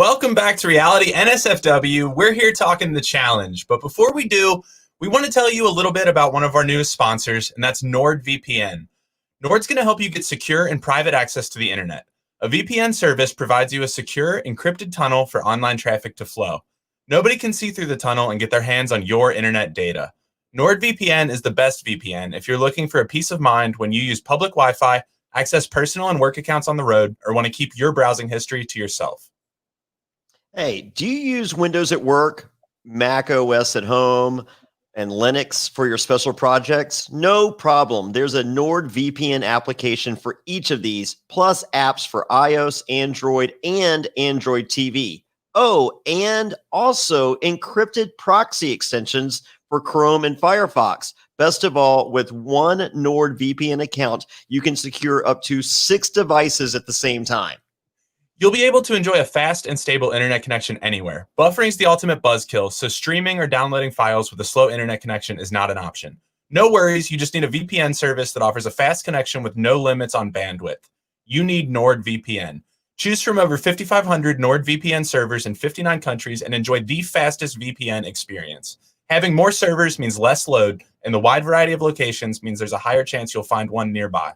Welcome back to Reality NSFW. We're here talking the challenge. But before we do, we want to tell you a little bit about one of our newest sponsors, and that's NordVPN. Nord's going to help you get secure and private access to the internet. A VPN service provides you a secure, encrypted tunnel for online traffic to flow. Nobody can see through the tunnel and get their hands on your internet data. NordVPN is the best VPN if you're looking for a peace of mind when you use public Wi-Fi, access personal and work accounts on the road, or want to keep your browsing history to yourself. Hey, do you use Windows at work, Mac OS at home, and Linux for your special projects? No problem. There's a NordVPN application for each of these, plus apps for iOS, Android, and Android TV. Oh, and also encrypted proxy extensions for Chrome and Firefox. Best of all, with one NordVPN account, you can secure up to 6 devices at the same time. You'll be able to enjoy a fast and stable internet connection anywhere. Buffering is the ultimate buzzkill, so streaming or downloading files with a slow internet connection is not an option. No worries, you just need a VPN service that offers a fast connection with no limits on bandwidth. You need NordVPN. Choose from over 5,500 NordVPN servers in 59 countries and enjoy the fastest VPN experience. Having more servers means less load, and the wide variety of locations means there's a higher chance you'll find one nearby.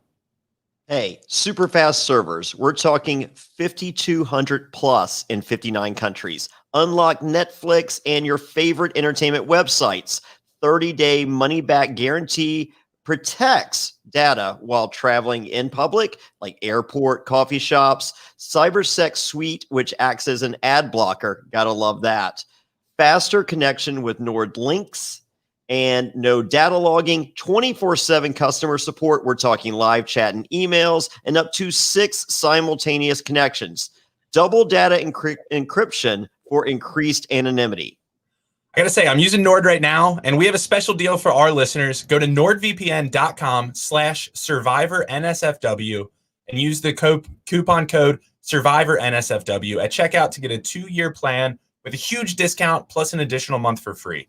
Hey, super fast servers. We're talking 5,200 plus in 59 countries. Unlock Netflix and your favorite entertainment websites. 30-day money-back guarantee protects data while traveling in public, like airport, coffee shops. CyberSec Suite, which acts as an ad blocker. Gotta love that. Faster connection with Nord links. And no data logging, 24/7 customer support. We're talking live chat and emails, and up to 6 simultaneous connections. Double data encryption for increased anonymity. I gotta say, I'm using Nord right now, and we have a special deal for our listeners. Go to nordvpn.com/SurvivorNSFW and use the coupon code SurvivorNSFW at checkout to get a 2-year plan with a huge discount plus an additional month for free.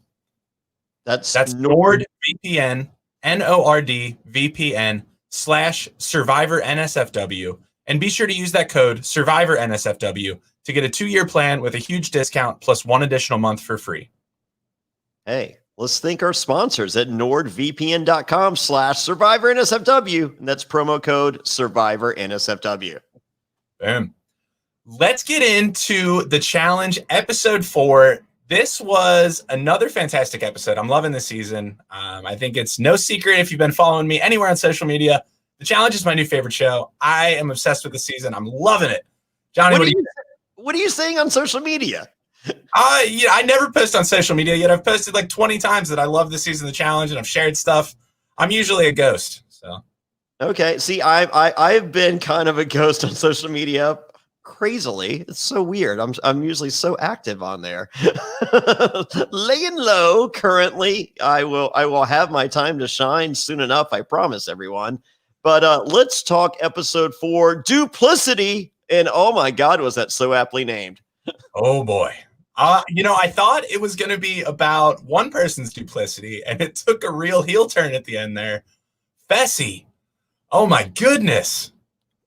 That's NordVPN, NordVPN/SurvivorNSFW. And be sure to use that code SurvivorNSFW to get a 2-year plan with a huge discount plus 1 additional month for free. Hey, let's thank our sponsors at NordVPN.com/SurvivorNSFW. And that's promo code SurvivorNSFW. Boom. Let's get into the challenge, episode 4. This was another fantastic episode. I'm loving this season. I think it's no secret if you've been following me anywhere on social media. The challenge is my new favorite show. I am obsessed with the season. I'm loving it. Johnny, what are you saying on social media? I never post on social media yet. I've posted like 20 times that I love this season of the challenge, and I've shared stuff. I'm usually a ghost. So okay. See, I've been kind of a ghost on social media. Crazily, it's so weird. I'm usually so active on there. Laying low currently. I will have my time to shine soon enough, I promise everyone. But let's talk episode 4, Duplicity. And oh my God, was that so aptly named? Oh boy. I thought it was going to be about one person's duplicity, and it took a real heel turn at the end there. Fessy. Oh my goodness.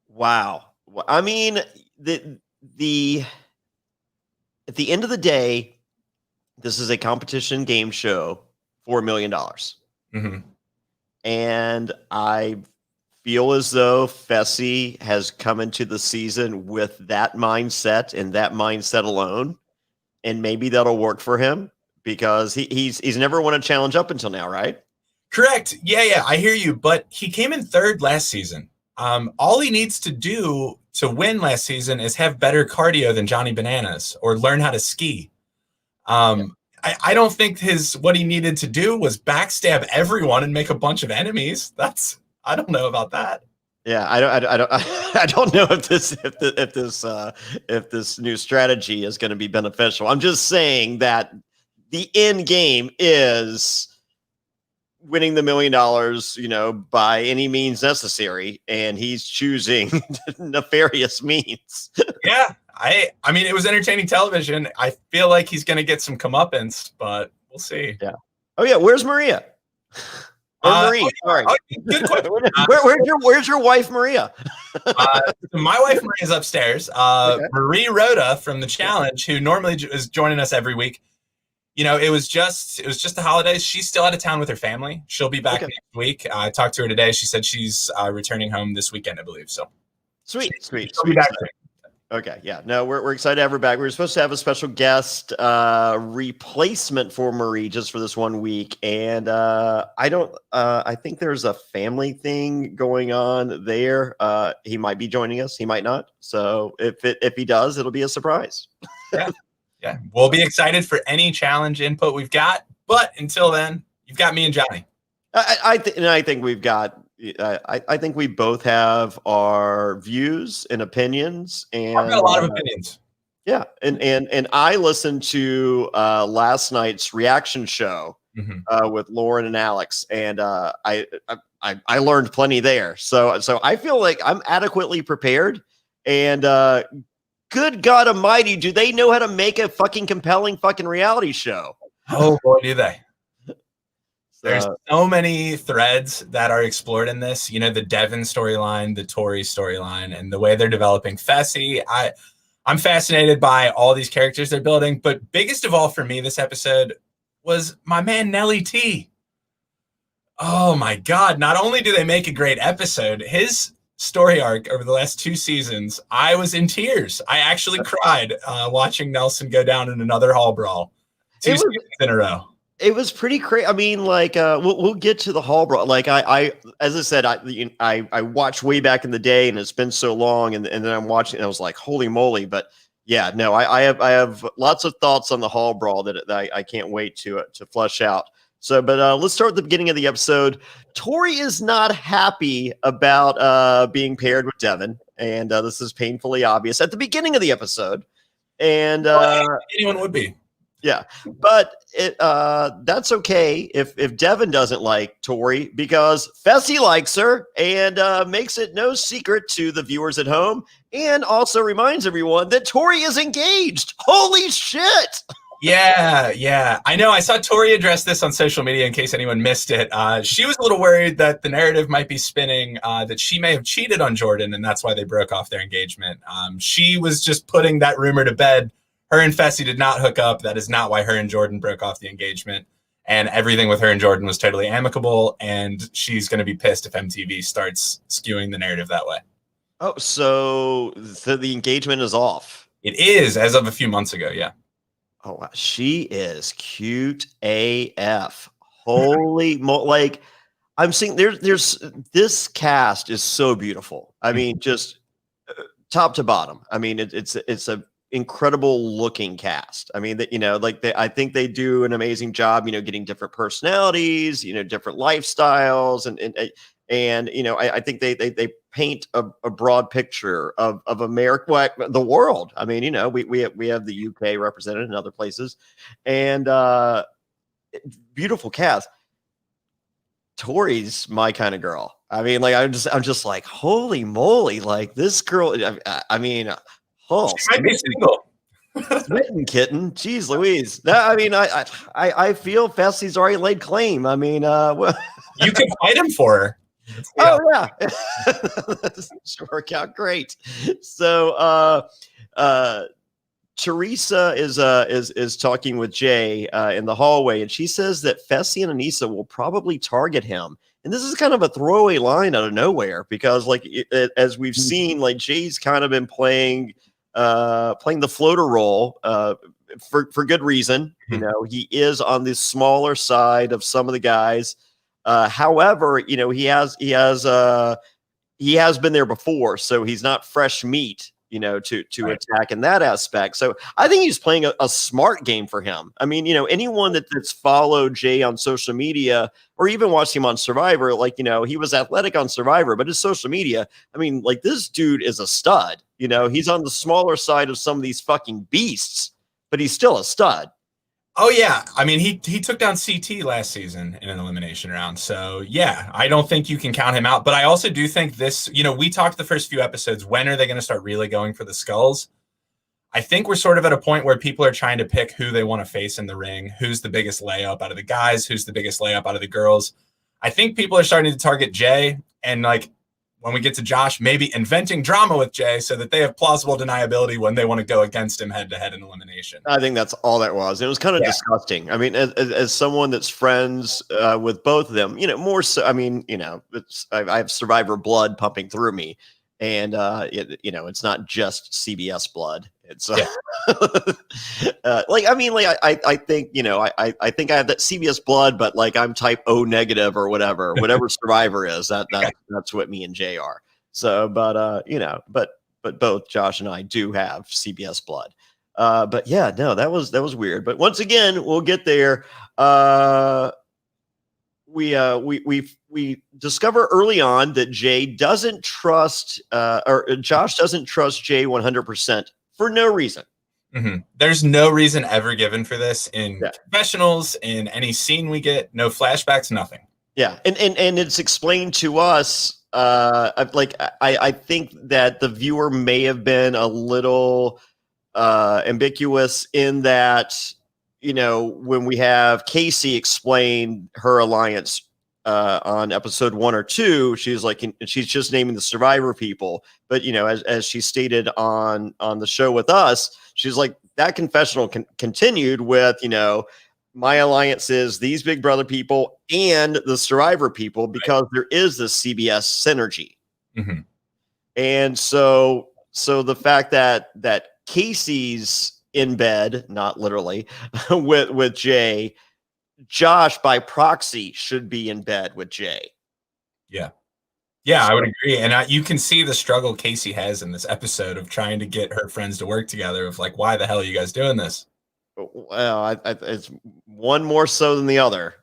Wow. I mean, at the end of the day, this is a competition game show for $1 million. Mm-hmm. And I feel as though Fessy has come into the season with that mindset and that mindset alone. And maybe that'll work for him because he's never won a challenge up until now, right? Correct. Yeah, I hear you. But he came in 3rd last season. All he needs to do to win last season is have better cardio than Johnny Bananas or learn how to ski. I don't think what he needed to do was backstab everyone and make a bunch of enemies. I don't know about that. Yeah, I don't know if this new strategy is going to be beneficial. I'm just saying that the end game is winning the $1 million, by any means necessary, and he's choosing nefarious means. Yeah, I mean, it was entertaining television. I feel like he's going to get some comeuppance, but we'll see. Yeah. Oh yeah, where's Maria? Or Marie. Sorry. Good question. Where's your wife, Maria? My wife Maria is upstairs. Okay. Marie Rhoda from the challenge, who normally is joining us every week. It was just the holidays. She's still out of town with her family. She'll be back next week. I talked to her today. She said she's returning home this weekend, I believe. So sweet. She'll be back soon. Okay, yeah. No, we're excited to have her back. We were supposed to have a special guest replacement for Marie just for this 1 week, and I think there's a family thing going on there. He might be joining us, he might not. So if he does, it'll be a surprise. Yeah. We'll be excited for any challenge input we've got, but until then, you've got me and Jonny. I think we've got. I think we both have our views and opinions, and I've got a lot of opinions. Yeah, and I listened to last night's reaction show with Lauren and Alex, and I learned plenty there. So I feel like I'm adequately prepared. And good God Almighty, do they know how to make a fucking compelling fucking reality show? Oh boy, do they! There's so many threads that are explored in this. The Devin storyline, the Tori storyline, and the way they're developing Fessy. I'm fascinated by all these characters they're building. But biggest of all for me this episode was my man Nelly T. Oh my God. Not only do they make a great episode, his story arc over the last 2 seasons, I was in tears. I actually cried watching Nelson go down in another Hall Brawl 2 seasons in a row. It was pretty crazy. I mean, like, we'll get to the Hall Brawl. Like, I as I said, I watched way back in the day, and it's been so long, and then I'm watching, and I was like, holy moly! But yeah, no, I have lots of thoughts on the Hall Brawl that I can't wait to flesh out. So, but let's start at the beginning of the episode. Tori is not happy about being paired with Devin, and this is painfully obvious at the beginning of the episode. And anyone would be. Yeah, but that's okay if Devin doesn't like Tori, because Fessy likes her and makes it no secret to the viewers at home, and also reminds everyone that Tori is engaged. Holy shit! Yeah. I know. I saw Tori address this on social media in case anyone missed it. She was a little worried that the narrative might be spinning that she may have cheated on Jordan, and that's why they broke off their engagement. She was just putting that rumor to bed. Her and Fessy did not hook up. That is not why her and Jordan broke off the engagement. And everything with her and Jordan was totally amicable. And she's going to be pissed if MTV starts skewing the narrative that way. Oh, so the engagement is off. It is, as of a few months ago. Yeah. Oh, wow. She is cute AF. Holy like, I'm seeing there's this cast is so beautiful. I mean, just top to bottom. I mean, it's a incredible looking cast. I mean, that I think they do an amazing job, getting different personalities, different lifestyles, and I think they paint a broad picture of America, the world. I mean, we have the UK represented in other places, and beautiful cast. Tori's my kind of girl. I mean, like I'm just like, holy moly, like this girl. I mean. Oh, she might be single. Smitten kitten. Jeez Louise. I mean, I feel Fessy's already laid claim. I mean, you can fight him for her. Oh, yeah. This should work out great. So Teresa is talking with Jay in the hallway, and she says that Fessy and Anissa will probably target him. And this is kind of a throwaway line out of nowhere, because like as we've seen, like Jay's kind of been playing the floater role for good reason. He is on the smaller side of some of the guys. However, he has been there before, so he's not fresh meat, to attack in that aspect. So I think he's playing a smart game for him. I mean, anyone that's followed Jay on social media or even watched him on Survivor, like, he was athletic on Survivor, but his social media, I mean, like, this dude is a stud. He's on the smaller side of some of these fucking beasts, but he's still a stud. Oh, yeah. I mean, he took down CT last season in an elimination round. So, yeah, I don't think you can count him out. But I also do think this, we talked the first few episodes, when are they going to start really going for the skulls? I think we're sort of at a point where people are trying to pick who they want to face in the ring, who's the biggest layup out of the guys, who's the biggest layup out of the girls. I think people are starting to target Jay, and like when we get to Josh, maybe inventing drama with Jay so that they have plausible deniability when they want to go against him head to head in elimination. I think that's all that was. It was kind of disgusting. I mean, as someone that's friends with both of them, more so. I mean, I have Survivor blood pumping through me, and it's not just CBS blood. It's I think I think I have that CBS blood, but like I'm type O negative or whatever Survivor is. That's what me and Jay are. So, but both Josh and I do have CBS blood. But yeah, no, that was weird. But once again, we'll get there. We discover early on that Jay doesn't trust, or Josh doesn't trust Jay 100% for no reason. Mm-hmm. There's no reason ever given for this in confessionals, in any scene we get, no flashbacks, nothing. Yeah, and it's explained to us. I think that the viewer may have been a little ambiguous in that, when we have Casey explain her alliance on episode 1 or 2, she's like, she's just naming the Survivor people. But, as she stated on the show with us, she's like, that confessional continued with, my alliance is these Big Brother people and the Survivor people, because there is this CBS synergy. Mm-hmm. And so the fact that Casey's in bed, not literally, with Jay, Josh by proxy should be in bed with Jay. Yeah, I would agree. And you can see the struggle Casey has in this episode of trying to get her friends to work together, of like, why the hell are you guys doing this? Well, it's one more so than the other.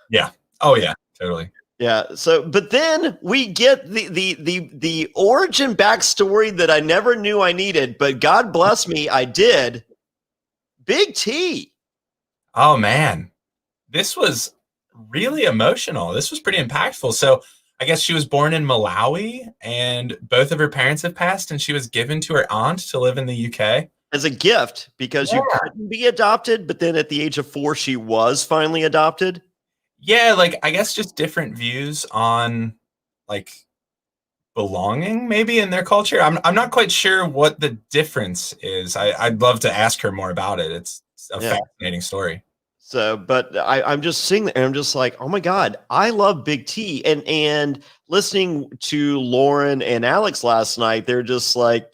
Yeah. Oh yeah, totally. Yeah. So, but then we get the origin backstory that I never knew I needed, but God bless me, I did. Big T. Oh man, this was really emotional. This was pretty impactful. So I guess she was born in Malawi, and both of her parents have passed, and she was given to her aunt to live in the UK as a gift, because you couldn't be adopted. But then at the age of 4, she was finally adopted. Yeah, like I guess just different views on like belonging maybe in their culture. I'm not quite sure what the difference is. I'd love to ask her more about it. It's a fascinating story. So, but I'm just sitting there and I'm just like, oh my God, I love Big T. And listening to Lauren and Alex last night, they're just like,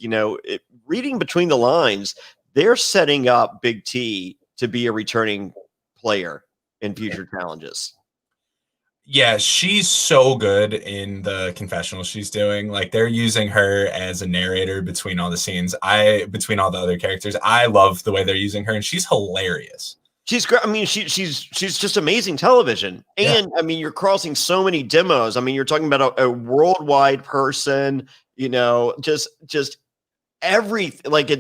reading between the lines, they're setting up Big T to be a returning player in future challenges. Yeah, she's so good in the confessional she's doing. Like they're using her as a narrator between all the scenes. Between all the other characters. I love the way they're using her, and she's hilarious. She's great. I mean, she's just amazing television. And I mean, you're crossing so many demos. I mean, you're talking about a worldwide person, just everything. Like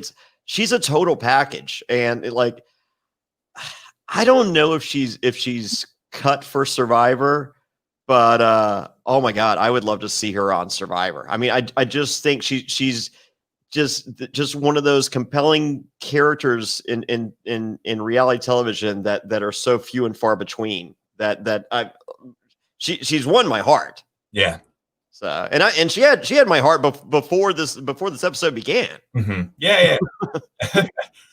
she's a total package. And I don't know if she's cut for Survivor, but oh my God, I would love to see her on Survivor. I mean, I just think she's just one of those compelling characters in reality television that are so few and far between she's won my heart. Yeah. So, and she had my heart before this episode began. Mm-hmm. Yeah.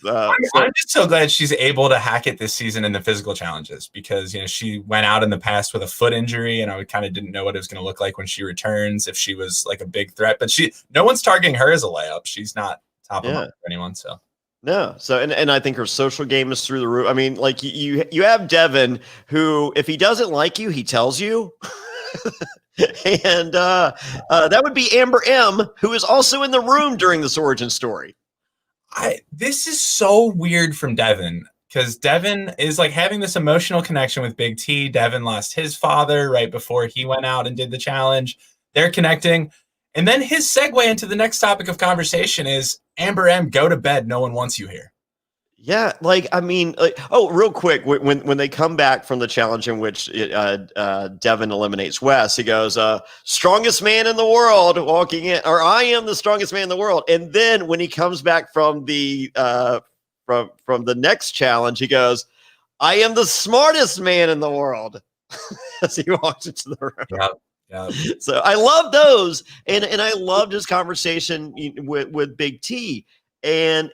I'm just so glad she's able to hack it this season in the physical challenges, because she went out in the past with a foot injury, and I kind of didn't know what it was going to look like when she returns, if she was like a big threat. But no one's targeting her as a layup. She's not top of mind for anyone. So no. So and I think her social game is through the roof. I mean, like you have Devin, who if he doesn't like you, he tells you. And that would be Amber M, who is also in the room during this origin story. This is so weird from Devin, because Devin is like having this emotional connection with Big T. Devin lost his father right before he went out and did the challenge. They're connecting. And then his segue into the next topic of conversation is, Amber M, go to bed. No one wants you here. Yeah, real quick, when they come back from the challenge in which Devin eliminates Wes, he goes, strongest man in the world walking in, or I am the strongest man in the world. And then when he comes back from the from the next challenge, he goes, I am the smartest man in the world. as he walks into the room. Yeah. Yeah. So I love those, and I loved his conversation with Big T. And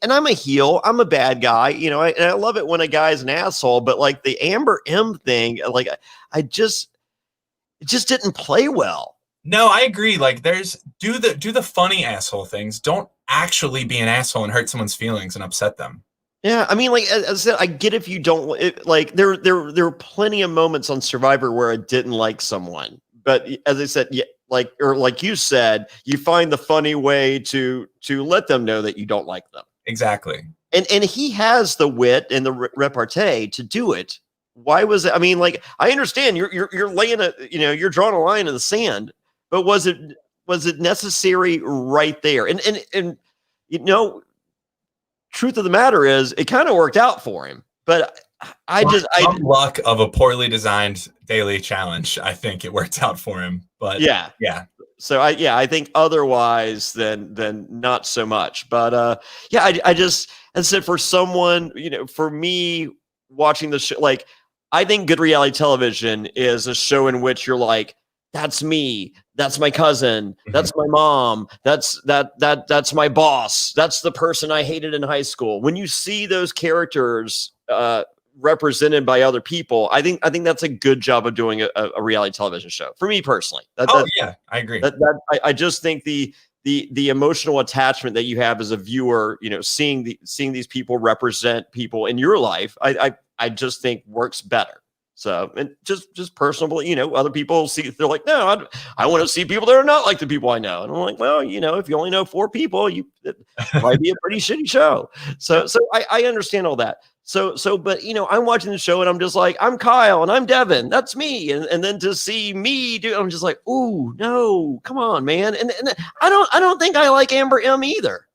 I'm a heel. I'm a bad guy, you know. And I love it when a guy's an asshole. But like the Amber M thing, like it just didn't play well. No, I agree. Like, do the funny asshole things. Don't actually be an asshole and hurt someone's feelings and upset them. Yeah, I mean, like as I said, I get if you don't like. There were plenty of moments on Survivor where I didn't like someone, but as I said, yeah, like you said, you find the funny way to let them know that you don't like them. Exactly. And he has the wit and the repartee to do it. Why was it? I mean, like I understand you're laying you're drawing a line in the sand, but was it necessary right there? And you know. Truth of the matter is, it kind of worked out for him. But some luck of a poorly designed daily challenge. I think it worked out for him. But yeah. So I think otherwise than not so much. But I just, as I said, for someone, for me watching the show, like I think good reality television is a show in which you're like, that's me. That's my cousin. That's my mom. That's my boss. That's the person I hated in high school. When you see those characters represented by other people, I think that's a good job of doing a reality television show. For me personally, I agree. I just think the emotional attachment that you have as a viewer, seeing these people represent people in your life, I just think works better. So, and just personal, other people they're like, no, I want to see people that are not like the people I know. And I'm like, well, if you only know 4 people, it might be a pretty shitty show. So I understand all that. So, but I'm watching the show and I'm just like, I'm Kyle and I'm Devin. That's me. And then to see me do, I'm just like, ooh, no, come on, man. And I don't think I like Amber M either.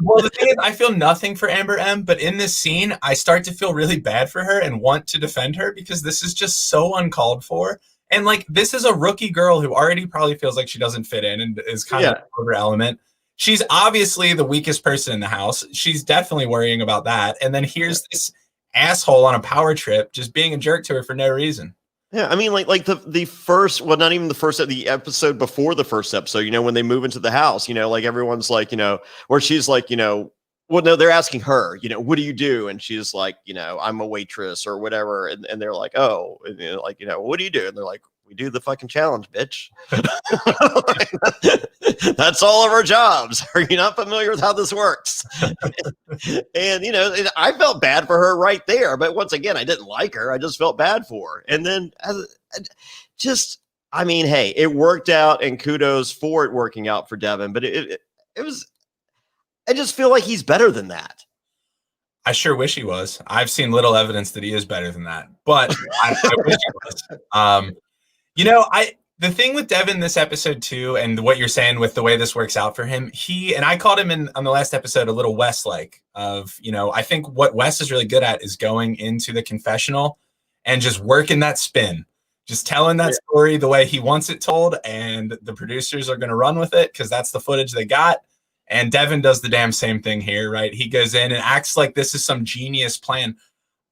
Well, the thing is, I feel nothing for Amber M, but in this scene, I start to feel really bad for her and want to defend her because this is just so uncalled for. And like, this is a rookie girl who already probably feels like she doesn't fit in and is kind of over element. She's obviously the weakest person in the house. She's definitely worrying about that. And then here's this asshole on a power trip just being a jerk to her for no reason. Yeah, I mean, like the first, well, not even the first, the episode before the first episode, when they move into the house, like everyone's like, where she's like, well, no, they're asking her, what do you do? And she's like, I'm a waitress or whatever. And they're like, oh, and like, what do you do? And they're like, we do the fucking challenge, bitch. That's all of our jobs. Are you not familiar with how this works? And I felt bad for her right there. But once again, I didn't like her. I just felt bad for her. And then I mean, hey, it worked out, and kudos for it working out for Devin. But it was, I just feel like he's better than that. I sure wish he was. I've seen little evidence that he is better than that, but I wish he was. The thing with Devin this episode too, and what you're saying with the way this works out for him, and I called him on the last episode a little Wes-like of, I think what Wes is really good at is going into the confessional and just working that spin, just telling that story the way he wants it told, and the producers are going to run with it because that's the footage they got. And Devin does the damn same thing here, right? He goes in and acts like this is some genius plan.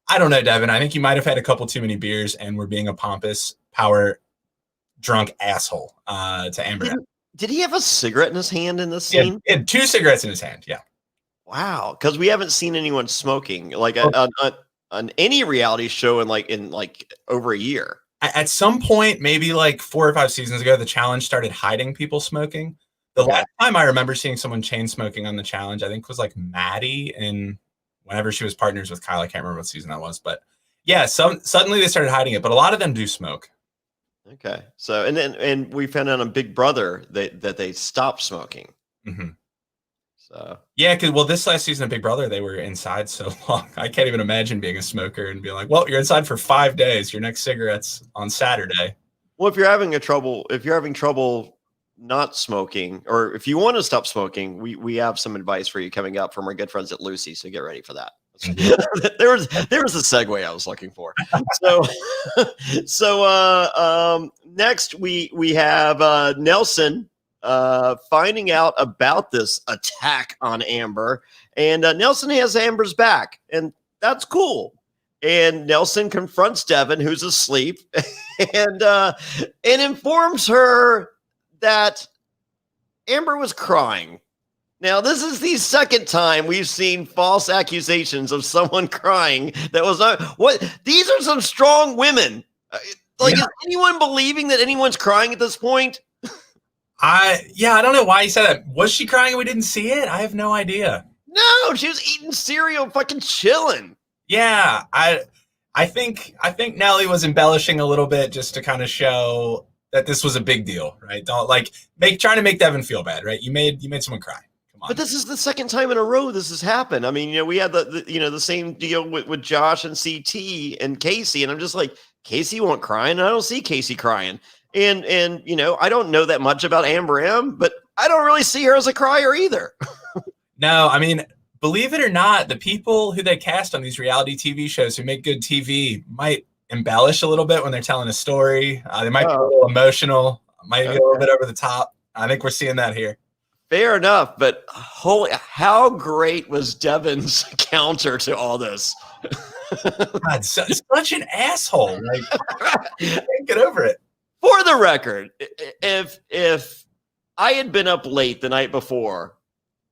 I don't know, Devin. I think you might have had a couple too many beers and were being a pompous, power drunk asshole to Amber. Did he have a cigarette in his hand in this scene? He had 2 cigarettes in his hand. Yeah. Wow. Because we haven't seen anyone smoking like on any reality show in over a year. At some point, maybe like 4 or 5 seasons ago, the challenge started hiding people smoking. The last time I remember seeing someone chain smoking on the challenge, I think was like Maddie, and whenever she was partners with Kyle, I can't remember what season that was, but yeah, suddenly they started hiding it, but a lot of them do smoke. Okay. So, and we found out on Big Brother that they stopped smoking. Mm-hmm. So yeah, because this last season of Big Brother, they were inside so long. I can't even imagine being a smoker and being like, well, you're inside for 5 days. Your next cigarette's on Saturday. Well, if you're having trouble not smoking, or if you want to stop smoking, we have some advice for you coming up from our good friends at Lucy. So get ready for that. there was a segue I was looking for. So next we have Nelson finding out about this attack on Amber, and Nelson has Amber's back, and that's cool. And Nelson confronts Devin, who's asleep, and informs her that Amber was crying. Now, this is the second time we've seen false accusations of someone crying that was not what. These are some strong women. Is anyone believing that anyone's crying at this point? I don't know why he said that. Was she crying and we didn't see it? I have no idea. No, she was eating cereal, fucking chilling. Yeah, I think Nelly was embellishing a little bit just to kind of show that this was a big deal, right? Don't trying to make Devin feel bad, right? You made someone cry. But this is the second time in a row this has happened. I mean, we had the same deal with Josh and CT and Casey, and I'm just like, Casey won't cry, and I don't see Casey crying. And I don't know that much about Amber M, but I don't really see her as a crier either. No, I mean, believe it or not, the people who they cast on these reality TV shows who make good TV might embellish a little bit when they're telling a story. They might be a little emotional, might be a little bit over the top. I think we're seeing that here. Fair enough, but how great was Devin's counter to all this? God, such an asshole. I can't get over it. For the record, if I had been up late the night before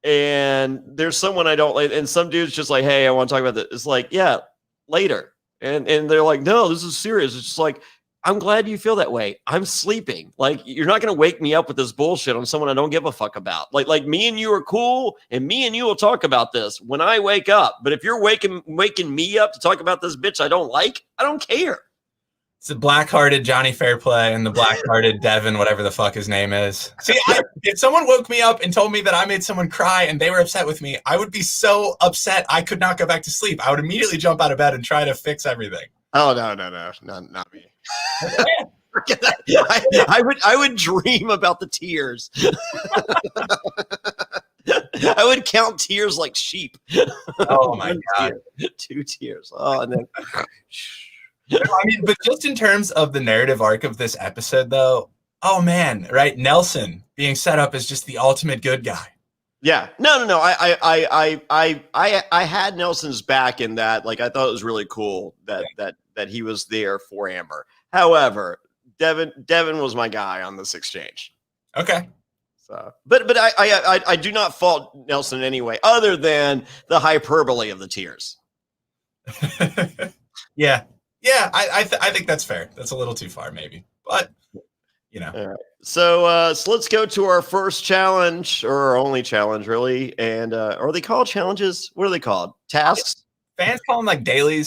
and there's someone I don't like, and some dude's just like, hey, I want to talk about this. It's like, yeah, later. And they're like, no, this is serious. It's just like, I'm glad you feel that way. I'm sleeping. Like, you're not going to wake me up with this bullshit on someone I don't give a fuck about. Like me and you are cool, and me and you will talk about this when I wake up. But if you're waking me up to talk about this bitch I don't like, I don't care. It's the black-hearted Jonny Fairplay and the black-hearted Devin, whatever the fuck his name is. See, if someone woke me up and told me that I made someone cry and they were upset with me, I would be so upset I could not go back to sleep. I would immediately jump out of bed and try to fix everything. Oh, no, not me. I would dream about the tears. I would count tears like sheep. Oh my God. 2 tears. Oh, and then I mean, but just in terms of the narrative arc of this episode, though, oh man, right? Nelson being set up as just the ultimate good guy. Yeah, no. I had Nelson's back in that. Like, I thought it was really cool that he was there for Amber. However, Devin was my guy on this exchange. Okay. So, but I do not fault Nelson in any way other than the hyperbole of the tears. Yeah. I think that's fair. That's a little too far, maybe, but All right. So let's go to our first challenge, or our only challenge, really. And are they called challenges? What are they called? Tasks? Fans call them like daily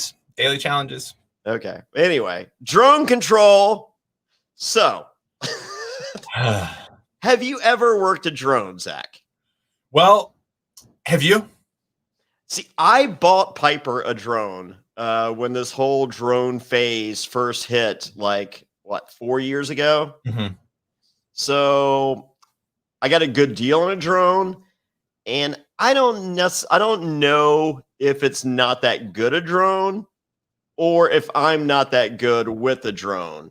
challenges. Okay. Anyway, drone control. So, have you ever worked a drone, Zach? Well, have you? See, I bought Piper a drone when this whole drone phase first hit, 4 years ago? Mm-hmm. So I got a good deal on a drone, and I don't know if it's not that good a drone or if I'm not that good with a drone.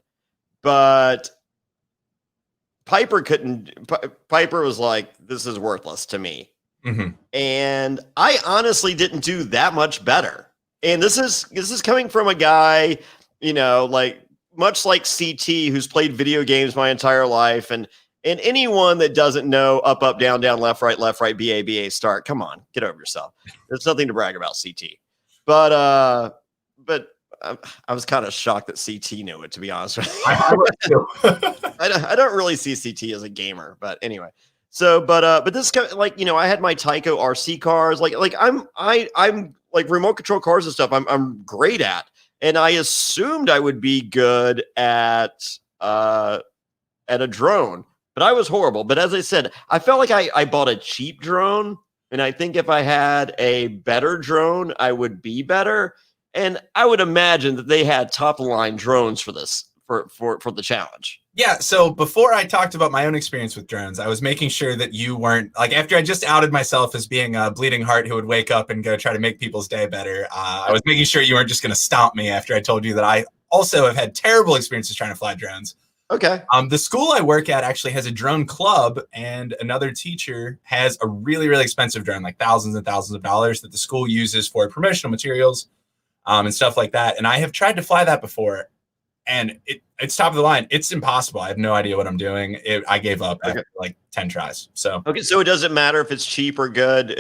But Piper was like, this is worthless to me. Mm-hmm. And I honestly didn't do that much better. And this is coming from a guy, much like CT, who's played video games my entire life, and anyone that doesn't know up, down, left, right, BA, start, come on, get over yourself. There's nothing to brag about, CT. But I was kind of shocked that CT knew it, to be honest with you. I don't really see CT as a gamer, but anyway. So, but this kind of, I had my Tyco RC cars, I'm like remote control cars and stuff. I'm great at. And I assumed I would be good at a drone, but I was horrible. But as I said, I felt like I bought a cheap drone, and I think if I had a better drone, I would be better. And I would imagine that they had top of the line drones for this for the challenge. Yeah. So before I talked about my own experience with drones, I was making sure that you weren't after I just outed myself as being a bleeding heart who would wake up and go try to make people's day better. I was making sure you weren't just going to stomp me after I told you that I also have had terrible experiences trying to fly drones. Okay. The school I work at actually has a drone club, and another teacher has a really, really expensive drone, like thousands and thousands of dollars, that the school uses for promotional materials. and stuff like that. And I have tried to fly that before, and it's top of the line. It's impossible. I have no idea what I'm doing. I gave up after like 10 tries. So so it doesn't matter if it's cheap or good.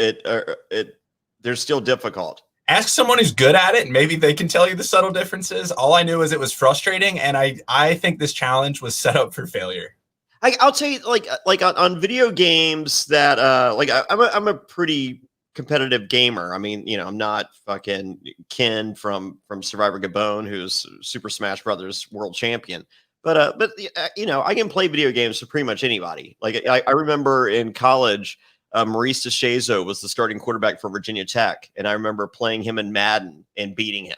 They're still difficult. Ask someone who's good at it, and maybe they can tell you the subtle differences. All I knew is it was frustrating, and I think this challenge was set up for failure. I'll tell you, like on video games that I'm a pretty competitive gamer. I mean, I'm not fucking Ken from Survivor Gabon, who's Super Smash Brothers world champion. But I can play video games for pretty much anybody. Like I remember in college, Maurice DeShazo was the starting quarterback for Virginia Tech, and I remember playing him in Madden and beating him.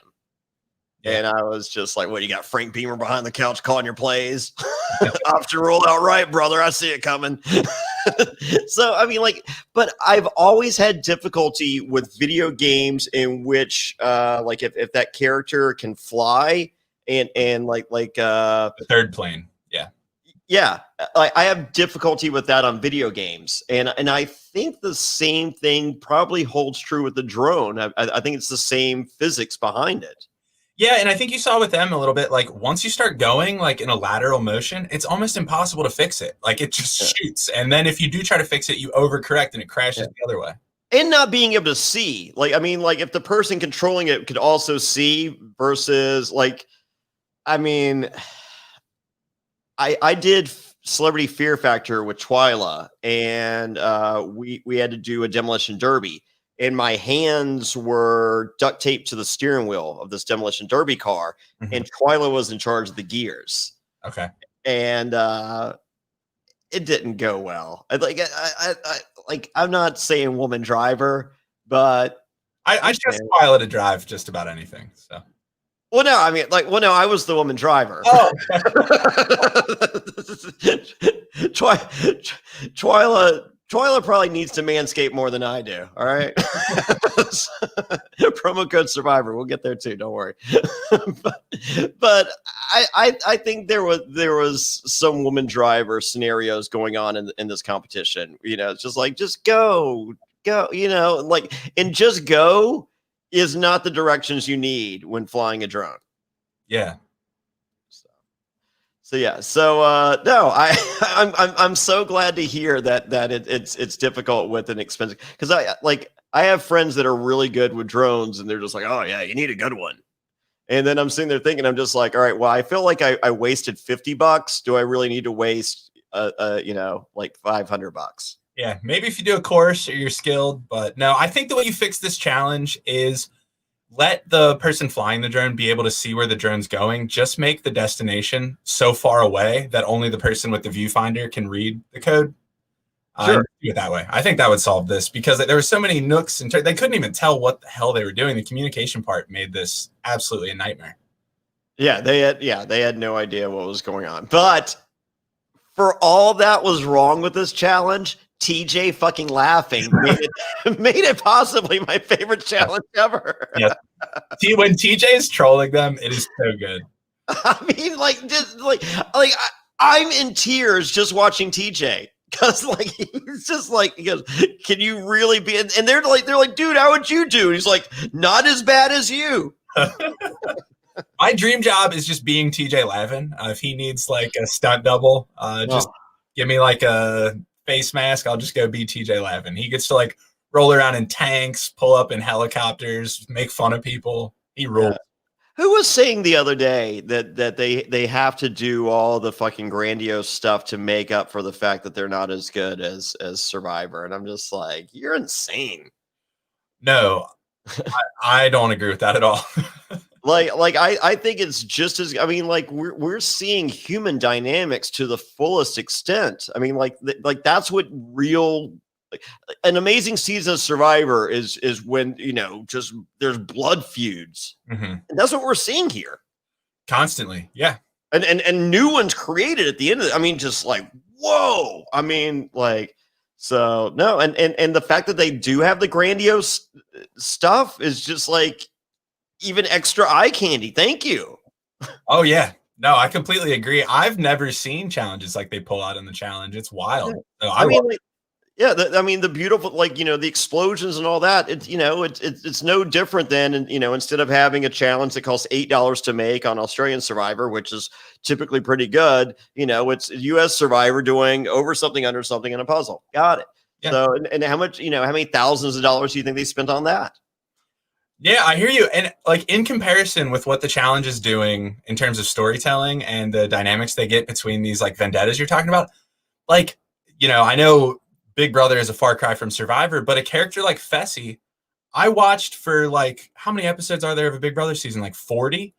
Yeah. And I was just like, "What? You got Frank Beamer behind the couch calling your plays? Option roll out right, brother. I see it coming." So I mean, but I've always had difficulty with video games in which, if that character can fly and like the third plane, yeah, I have difficulty with that on video games, and I think the same thing probably holds true with the drone. I think it's the same physics behind it. Yeah, and I think you saw with them a little bit, like once you start going like in a lateral motion, it's almost impossible to fix it. Like it just shoots. And then if you do try to fix it, you overcorrect and it crashes the other way. And not being able to see. If the person controlling it could also see versus I did Celebrity Fear Factor with Twyla, and we had to do a demolition derby. And my hands were duct taped to the steering wheel of this demolition derby car, and Twyla was in charge of the gears. Okay. And it didn't go well. I'm not saying woman driver, but I trust Twyla to drive just about anything. So. Well, no, I mean, I was the woman driver. Oh. Twyla probably needs to manscape more than I do. All right. Promo code Survivor. We'll get there too. Don't worry. but I think there was some woman driver scenarios going on in this competition. It's just just go. And just go is not the directions you need when flying a drone. Yeah. So yeah. So no, I'm so glad to hear that it's difficult with an expensive, because I have friends that are really good with drones, and they're just like, oh yeah, you need a good one. And then I'm sitting there thinking, I'm just like, all right, well, I feel like I wasted $50. Do I really need to waste $500? Yeah, maybe if you do a course or you're skilled, but no, I think the way you fix this challenge is let the person flying the drone be able to see where the drone's going. Just make the destination so far away that only the person with the viewfinder can read the code. Sure. Do it that way. I think that would solve this, because there were so many nooks and they couldn't even tell what the hell they were doing. The communication part made this absolutely a nightmare. Yeah, they had no idea what was going on. But for all that was wrong with this challenge, TJ fucking laughing made it possibly my favorite challenge ever. Yeah. When TJ is trolling them, it is so good. I mean, I'm in tears just watching TJ, because he's just he goes, "Can you really be?" And they're like, "Dude, how would you do?" And he's like, "Not as bad as you." My dream job is just being TJ Lavin. If he needs a stunt double, just give me a face mask. I'll just go be TJ Lavin. He gets to roll around in tanks, pull up in helicopters, make fun of people. He rules. Yeah. Who was saying the other day that they have to do all the fucking grandiose stuff to make up for the fact that they're not as good as Survivor? And I'm just like, you're insane. No, I don't agree with that at all. I think it's just as, I mean, we're seeing human dynamics to the fullest extent. I mean, that's what real, an amazing season of Survivor is when, just there's blood feuds. And that's what we're seeing here. Constantly. Yeah. And new ones created at the end of it. I mean, just whoa. I mean, so no. And the fact that they do have the grandiose stuff is just even extra eye candy. Thank you. Oh yeah. No, I completely agree. I've never seen challenges like they pull out in the challenge. It's wild. So Yeah, I mean the beautiful, like, the explosions and all that. It's no different than, instead of having a challenge that costs $8 to make on Australian Survivor, which is typically pretty good. It's U.S. Survivor doing over something, under something in a puzzle. Got it. Yeah. So, and how much, how many thousands of dollars do you think they spent on that? Yeah, I hear you. And like in comparison with what the challenge is doing in terms of storytelling and the dynamics they get between these like vendettas you're talking about, like, I know Big Brother is a far cry from Survivor, but a character like Fessy, I watched for like, how many episodes are there of a Big Brother season? Like 40?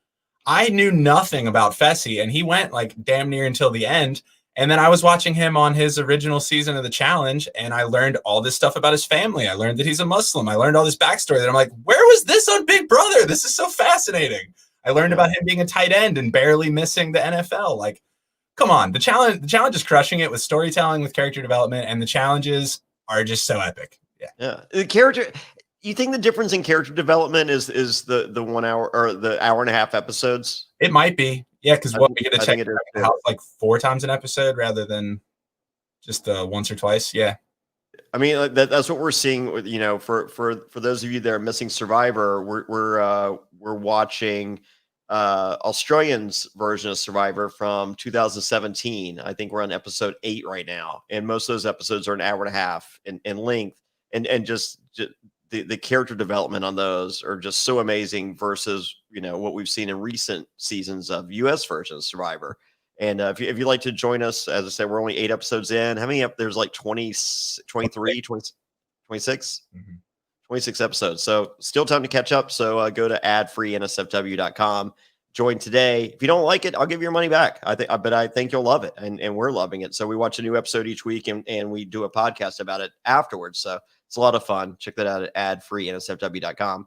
I knew nothing about Fessy, and he went like damn near until the end. And then I was watching him on his original season of the challenge, and I learned all this stuff about his family. I learned that he's a Muslim. I learned all this backstory that I'm like, where was this on Big Brother? This is so fascinating. I learned about him being a tight end and barely missing the NFL. Like, come on. The challenge is crushing it with storytelling, with character development, and the challenges are just so epic. Yeah. The character, you think the difference in character development is the 1 hour or the hour and a half episodes? It might be. Yeah, because we get to check it out like 4 times an episode rather than just once or twice. Yeah. I mean, that's what we're seeing with, for those of you that are missing Survivor, we're watching Australians version of Survivor from 2017. I think we're on episode 8 right now, and most of those episodes are an hour and a half in length, and just the character development on those are just so amazing versus what we've seen in recent seasons of US version of Survivor. And if you'd like to join us, as I said, we're only 8 episodes in. How many there's like 20, 23, 20, 26? Mm-hmm. 26 episodes. So still time to catch up. So go to adfreeNSFW.com. Join today. If you don't like it, I'll give you your money back. But I think you'll love it. And we're loving it. So we watch a new episode each week and we do a podcast about it afterwards. So it's a lot of fun. Check that out at adfreeNSFW.com.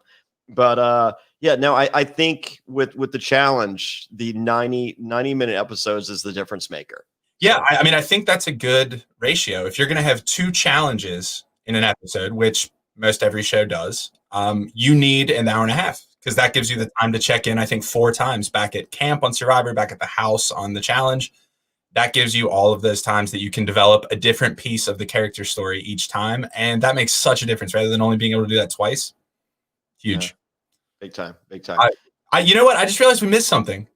But I think with the challenge, the 90-minute episodes is the difference maker. Yeah, I mean, I think that's a good ratio. If you're going to have 2 challenges in an episode, which most every show does, you need an hour and a half, because that gives you the time to check in, I think, 4 times back at camp on Survivor, back at the house on the challenge. That gives you all of those times that you can develop a different piece of the character story each time. And that makes such a difference rather than only being able to do that twice. Huge. Yeah. Big time. You know what? I just realized we missed something.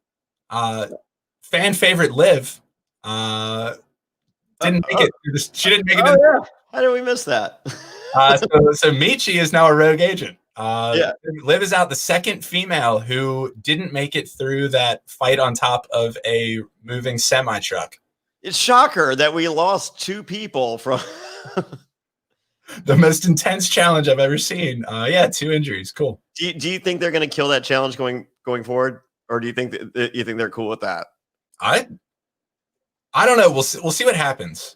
Fan favorite Liv didn't make it. She didn't make it. Yeah. How did we miss that? So Michi is now a rogue agent. Liv is out, the second female who didn't make it through that fight on top of a moving semi truck. It's shocker that we lost 2 people from the most intense challenge I've ever seen. 2 injuries. Cool. Do you think they're going to kill that challenge going forward, or do you think they're cool with that? I don't know. We'll see what happens.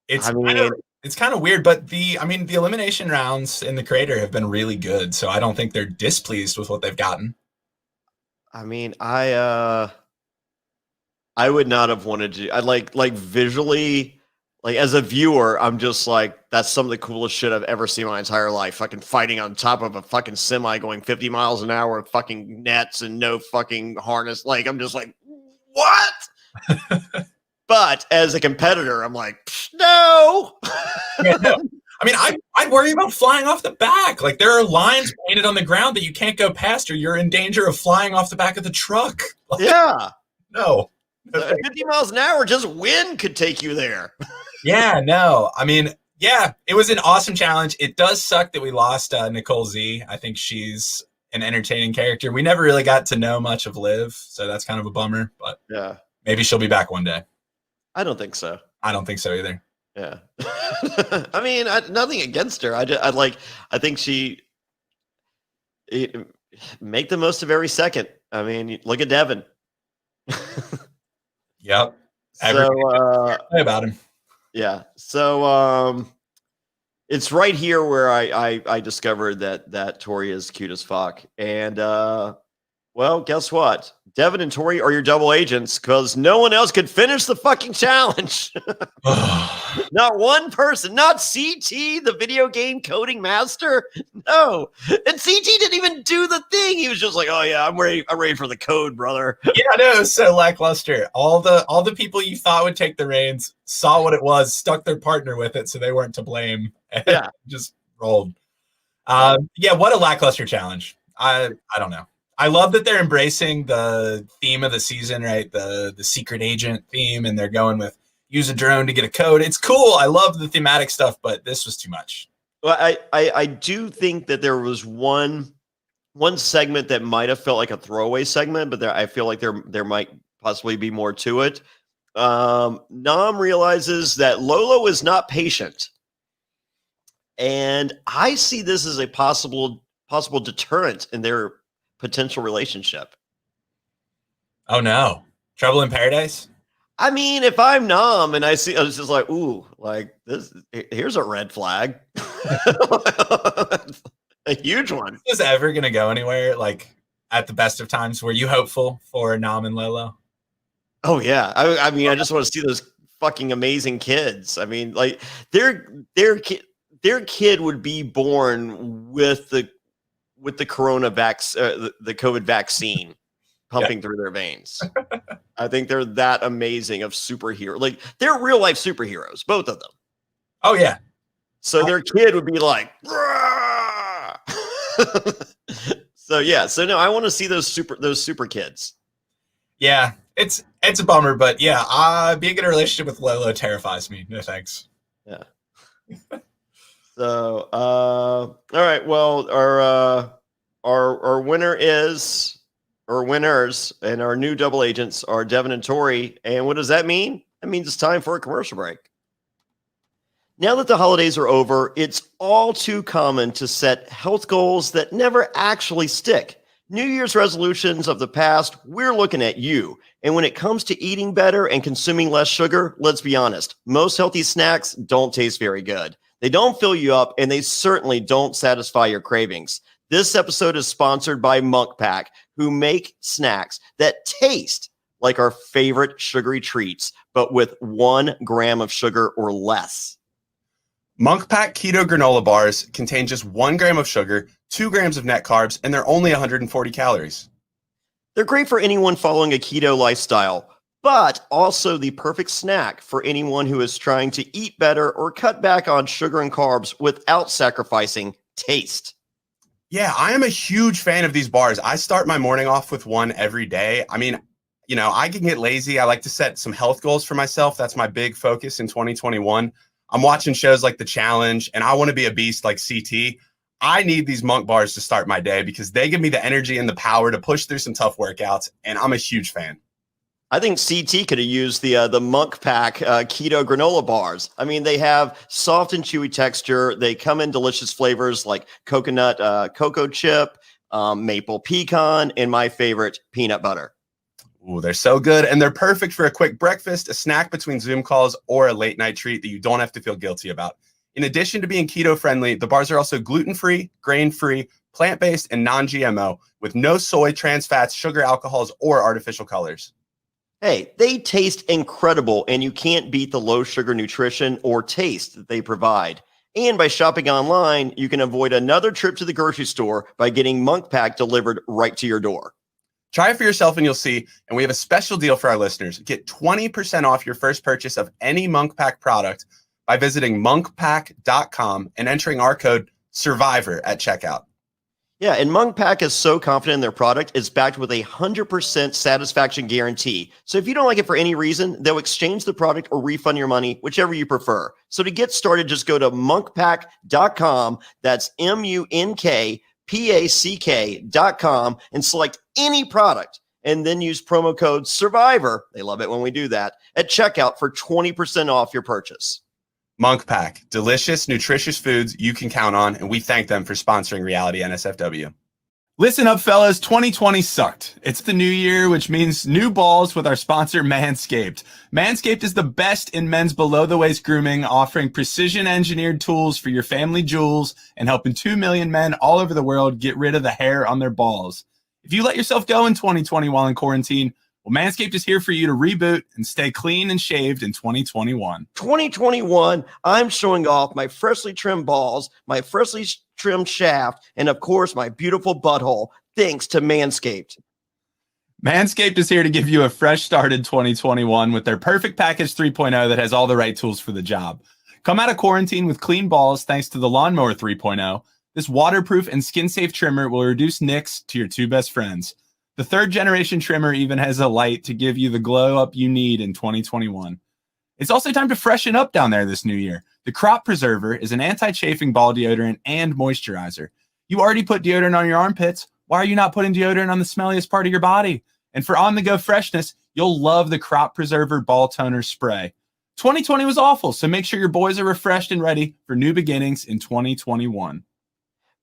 It's kind of weird, but the elimination rounds in the creator have been really good, so I don't think they're displeased with what they've gotten. I mean, I would not have wanted to. I like visually. Like, as a viewer, I'm just like, that's some of the coolest shit I've ever seen in my entire life. Fucking fighting on top of a fucking semi going 50 miles an hour with fucking nets and no fucking harness. Like, I'm just like, what? But as a competitor, I'm like, no. Yeah, no. I mean, I'd worry about flying off the back. Like, there are lines painted on the ground that you can't go past, or you're in danger of flying off the back of the truck. Like, yeah. No. 50 miles an hour, just wind could take you there. Yeah, no. I mean, yeah, it was an awesome challenge. It does suck that we lost Nicole Z. I think she's an entertaining character. We never really got to know much of Liv, so that's kind of a bummer. But yeah, maybe she'll be back one day. I don't think so. I don't think so either. Yeah. I mean, nothing against her. I think she make the most of every second. I mean, look at Devin. Yep. So about him. Yeah. So it's right here where I discovered that Tori is cute as fuck. And well, guess what? Devin and Tori are your double agents because no one else could finish the fucking challenge. Not one person, not CT, the video game coding master. No. And CT didn't even do the thing. he was just like, "Oh yeah, I'm ready for the code, brother." Yeah, no, it was so lackluster. All the people you thought would take the reins saw what it was, stuck their partner with it, so they weren't to blame. And Yeah, just rolled. Yeah, what a lackluster challenge. I don't know. I love that they're embracing the theme of the season, right? The secret agent theme, and they're going with use a drone to get a code. It's cool. I love the thematic stuff, but this was too much. well, I do think that there was one segment that might have felt like a throwaway segment, but I feel like there might possibly be more to it. Nam realizes that Lolo is not patient, and I see this as a possible deterrent in their potential relationship. Oh no, Trouble in Paradise. I mean, if I'm Nam and I was just like, ooh, like this, here's a red flag. A huge one. Is this ever gonna go anywhere? Like at the best of times, were you hopeful for Nam and Lolo? Oh yeah, I mean, I just want to see those fucking amazing kids. I mean, like their kid would be born with the the COVID vaccine pumping through their veins. I think they're that amazing of superhero. Like they're real life superheroes, both of them. Oh yeah. So their kid would be like, so yeah. So no, I want to see those super kids. Yeah, it's a bummer, but yeah, being in a relationship with Lolo terrifies me. No thanks. Yeah. So all right. Well, our winner is, or winners, and our new double agents are Devin and Tori. And what does that mean? That means it's time for a commercial break. Now that the holidays are over, it's all too common to set health goals that never actually stick. New Year's resolutions of the past, we're looking at you. And when it comes to eating better and consuming less sugar, let's be honest, most healthy snacks don't taste very good. They don't fill you up, and they certainly don't satisfy your cravings. This episode is sponsored by Monk Pack, who make snacks that taste like our favorite sugary treats, but with 1 gram of sugar or less. Monk Pack Keto Granola Bars contain just 1 gram of sugar, 2 grams of net carbs, and they're only 140 calories. They're great for anyone following a keto lifestyle, but also the perfect snack for anyone who is trying to eat better or cut back on sugar and carbs without sacrificing taste. Yeah, I am a huge fan of these bars. I start my morning off with one every day. I mean, you know, I can get lazy. I like to set some health goals for myself. That's my big focus in 2021. I'm watching shows like The Challenge, and I want to be a beast like CT. I need these Monk bars to start my day because they give me the energy and the power to push through some tough workouts, and I'm a huge fan. I think CT could have used the Monk Pack keto granola bars. I mean, they have soft and chewy texture. They come in delicious flavors like coconut, cocoa chip, maple pecan, and my favorite, peanut butter. Ooh, they're so good, and they're perfect for a quick breakfast, a snack between Zoom calls, or a late night treat that you don't have to feel guilty about. In addition to being keto friendly, the bars are also gluten-free, grain-free, plant-based, and non-GMO with no soy, trans fats, sugar, alcohols, or artificial colors. Hey, they taste incredible, and you can't beat the low sugar nutrition or taste that they provide. And by shopping online, you can avoid another trip to the grocery store by getting Monk Pack delivered right to your door. Try it for yourself and you'll see. And we have a special deal for our listeners. Get 20% off your first purchase of any Monk Pack product by visiting monkpack.com and entering our code SURVIVOR at checkout. Yeah, and Monk Pack is so confident in their product, it's backed with a 100% satisfaction guarantee. So if you don't like it for any reason, they'll exchange the product or refund your money, whichever you prefer. So to get started, just go to monkpack.com. That's monkpack.com and select any product. And then use promo code SURVIVOR. They love it when we do that at checkout for 20% off your purchase. Monk Pack, delicious, nutritious foods you can count on, and we thank them for sponsoring Reality NSFW. Listen up, fellas. 2020 sucked. It's the new year, which means new balls with our sponsor, Manscaped. Manscaped is the best in men's below-the-waist grooming, offering precision-engineered tools for your family jewels and helping 2 million men all over the world get rid of the hair on their balls. If you let yourself go in 2020 while in quarantine, Well, Manscaped is here for you to reboot and stay clean and shaved in 2021. 2021, I'm showing off my freshly trimmed balls, my freshly trimmed shaft, and of course, my beautiful butthole, thanks to Manscaped. Manscaped is here to give you a fresh start in 2021 with their Perfect Package 3.0 that has all the right tools for the job. Come out of quarantine with clean balls thanks to the Lawnmower 3.0. This waterproof and skin-safe trimmer will reduce nicks to your two best friends. The third generation trimmer even has a light to give you the glow up you need in 2021. It's also time to freshen up down there this new year. The Crop Preserver is an anti-chafing ball deodorant and moisturizer. You already put deodorant on your armpits. Why are you not putting deodorant on the smelliest part of your body? And for on-the-go freshness, you'll love the Crop Preserver Ball Toner Spray. 2020 was awful, so make sure your boys are refreshed and ready for new beginnings in 2021.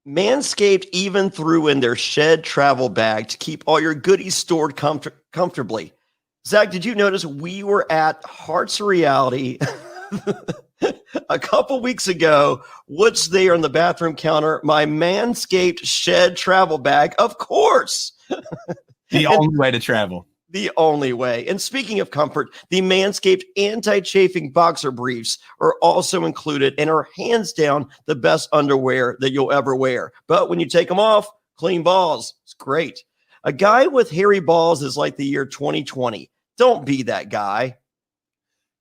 Manscaped even threw in their shed travel bag to keep all your goodies stored comfortably. Zach, did you notice we were at Hearts Reality a couple weeks ago? What's there on the bathroom counter? My Manscaped shed travel bag, of course. The only way to travel. The only way. And speaking of comfort, the Manscaped anti-chafing boxer briefs are also included and are hands down the best underwear that you'll ever wear. But when you take them off, clean balls. It's great. A guy with hairy balls is like the year 2020. Don't be that guy.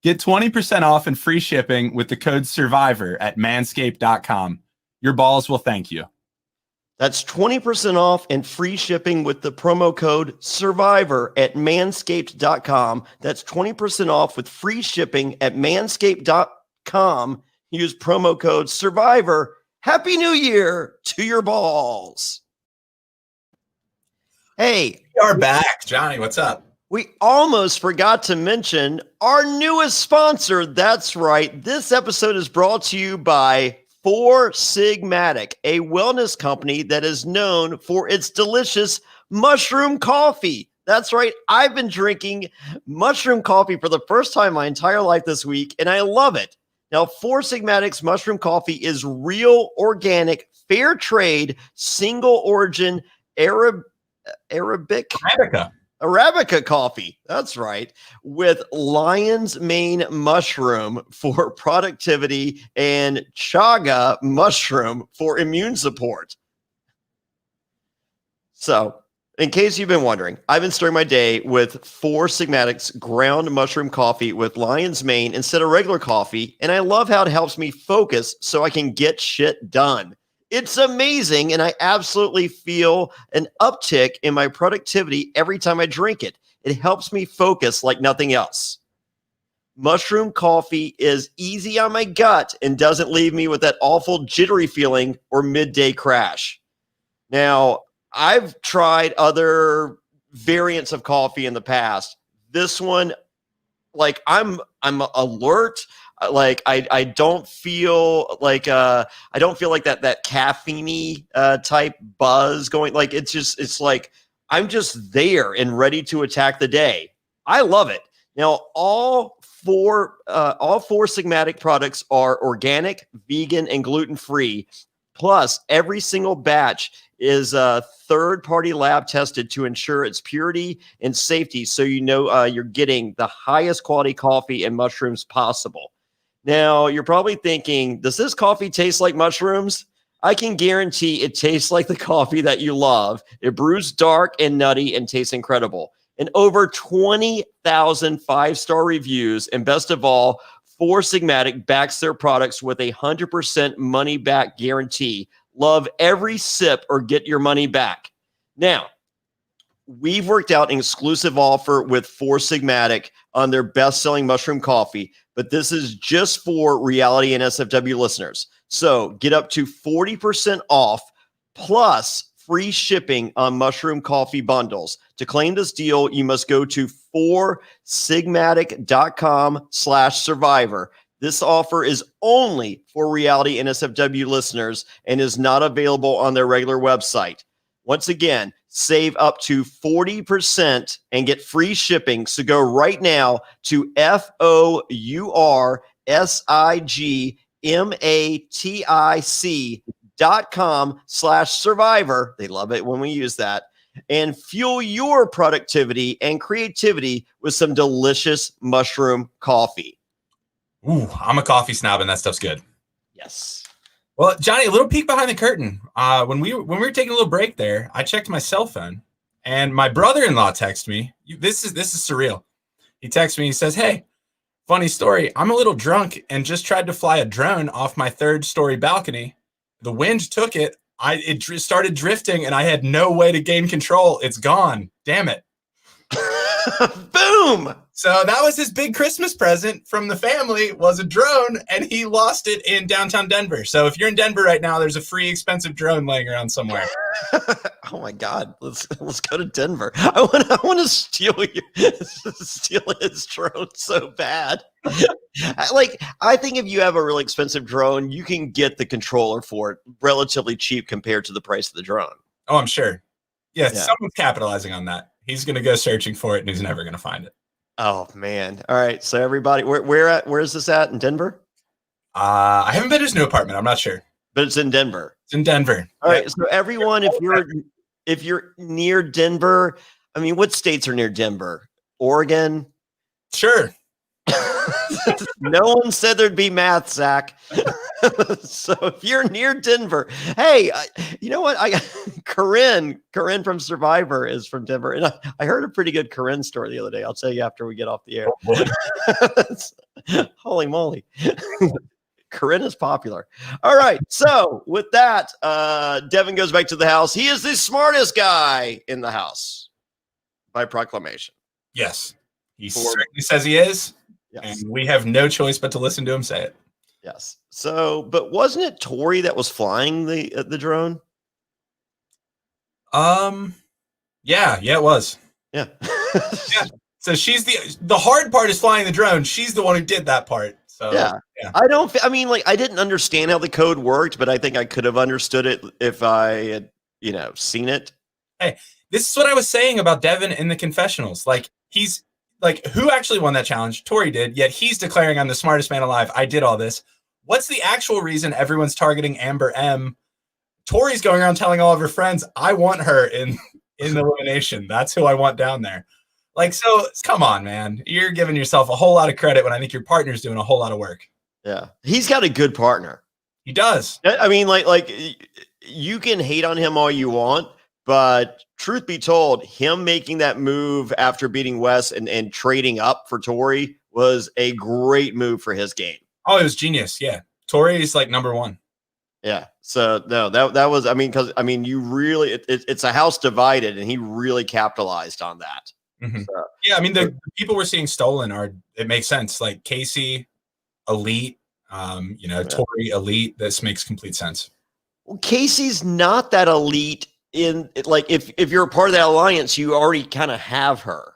Get 20% off and free shipping with the code SURVIVOR at manscaped.com. Your balls will thank you. That's 20% off and free shipping with the promo code SURVIVOR at manscaped.com. That's 20% off with free shipping at manscaped.com. Use promo code SURVIVOR. Happy New Year to your balls. Hey, We are back. Johnny, what's up? we almost forgot to mention our newest sponsor. That's right. This episode is brought to you by Four Sigmatic, a wellness company that is known for its delicious mushroom coffee. That's right. I've been drinking mushroom coffee for the first time my entire life this week, and I love it. Now, Four Sigmatic's mushroom coffee is real, organic, fair trade, single origin, Arabica coffee. That's right. With lion's mane mushroom for productivity and chaga mushroom for immune support. So, in case you've been wondering, I've been starting my day with Four Sigmatic's ground mushroom coffee with lion's mane instead of regular coffee, and I love how it helps me focus so I can get shit done. It's amazing, and I absolutely feel an uptick in my productivity every time I drink it. It helps me focus like nothing else. Mushroom coffee is easy on my gut and doesn't leave me with that awful jittery feeling or midday crash. Now, I've tried other variants of coffee in the past. This one, like I'm alert. Like I don't feel like that caffeine-y type buzz going. Like it's like I'm just there and ready to attack the day. I love it. Now all four Sigmatic products are organic, vegan, and gluten-free. Plus, every single batch is third-party lab tested to ensure its purity and safety, so you know you're getting the highest quality coffee and mushrooms possible. Now, you're probably thinking, does this coffee taste like mushrooms? I can guarantee it tastes like the coffee that you love. It brews dark and nutty and tastes incredible. And over 20,000 five-star reviews. And best of all, Four Sigmatic backs their products with a 100% money-back guarantee. Love every sip or get your money back. Now, we've worked out an exclusive offer with Four Sigmatic on their best-selling mushroom coffee, but this is just for Reality and SFW listeners. So get up to 40% off plus free shipping on mushroom coffee bundles. To claim this deal, you must go to foursigmatic.com/survivor. This offer is only for Reality and SFW listeners and is not available on their regular website. Once again, save up to 40% and get free shipping. So go right now to foursigmatic.com/survivor. They love it when we use that. and fuel your productivity and creativity with some delicious mushroom coffee. Ooh, I'm a coffee snob, and that stuff's good. Yes. Well, Jonny, a little peek behind the curtain. When we were taking a little break there, I checked my cell phone, and my brother-in-law texted me. This is surreal. He texts me. He says, "Hey, funny story. I'm a little drunk and just tried to fly a drone off my 3rd-story balcony. The wind took it. It started drifting, and I had no way to gain control. It's gone. Damn it." Boom. So that was his big Christmas present from the family, was a drone, and he lost it in downtown Denver. So if you're in Denver right now, there's a free expensive drone laying around somewhere. Oh my God. Let's go to Denver. I want to steal his drone so bad. I think if you have a really expensive drone, you can get the controller for it relatively cheap compared to the price of the drone. Oh, I'm sure. Yeah, someone's capitalizing on that. He's going to go searching for it, and he's never going to find it. Oh man! All right, so everybody, where is this at in Denver? I haven't been to his new apartment. I'm not sure, but it's in Denver. It's in Denver. All right, so everyone, if you're near Denver, I mean, what states are near Denver? Oregon. Sure. No one said there'd be math, Zack. So if you're near Denver, hey, you know what? Corinne from Survivor is from Denver, and I heard a pretty good Corinne story the other day. I'll tell you after we get off the air. Holy moly. Corinne is popular. All right. So with that, Devin goes back to the house. He is the smartest guy in the house by proclamation. Yes. He certainly says he is. Yes. And we have no choice but to listen to him say it. Yes. So, but wasn't it Tori that was flying the drone? Yeah, it was. Yeah. Yeah. So she's the hard part is flying the drone. She's the one who did that part. So yeah. I didn't understand how the code worked, but I think I could have understood it if I had, seen it. Hey, this is what I was saying about Devin in the confessionals. He's who actually won that challenge? Tori did, yet he's declaring I'm the smartest man alive. I did all this. What's the actual reason everyone's targeting Amber M? Tori's going around telling all of her friends, I want her in the elimination. That's who I want down there. So come on, man. You're giving yourself a whole lot of credit when I think your partner's doing a whole lot of work. Yeah. He's got a good partner. He does. I mean, you can hate on him all you want, but truth be told, him making that move after beating Wes and trading up for Tori was a great move for his game. Oh, it was genius. Yeah. Tori's number one. Yeah. So no, that was, you really, it's a house divided, and he really capitalized on that. Mm-hmm. So, yeah. The people we're seeing stolen it makes sense. Casey, elite, Tori, elite. This makes complete sense. Well, Casey's not that elite. If you're a part of that alliance, you already kind of have her.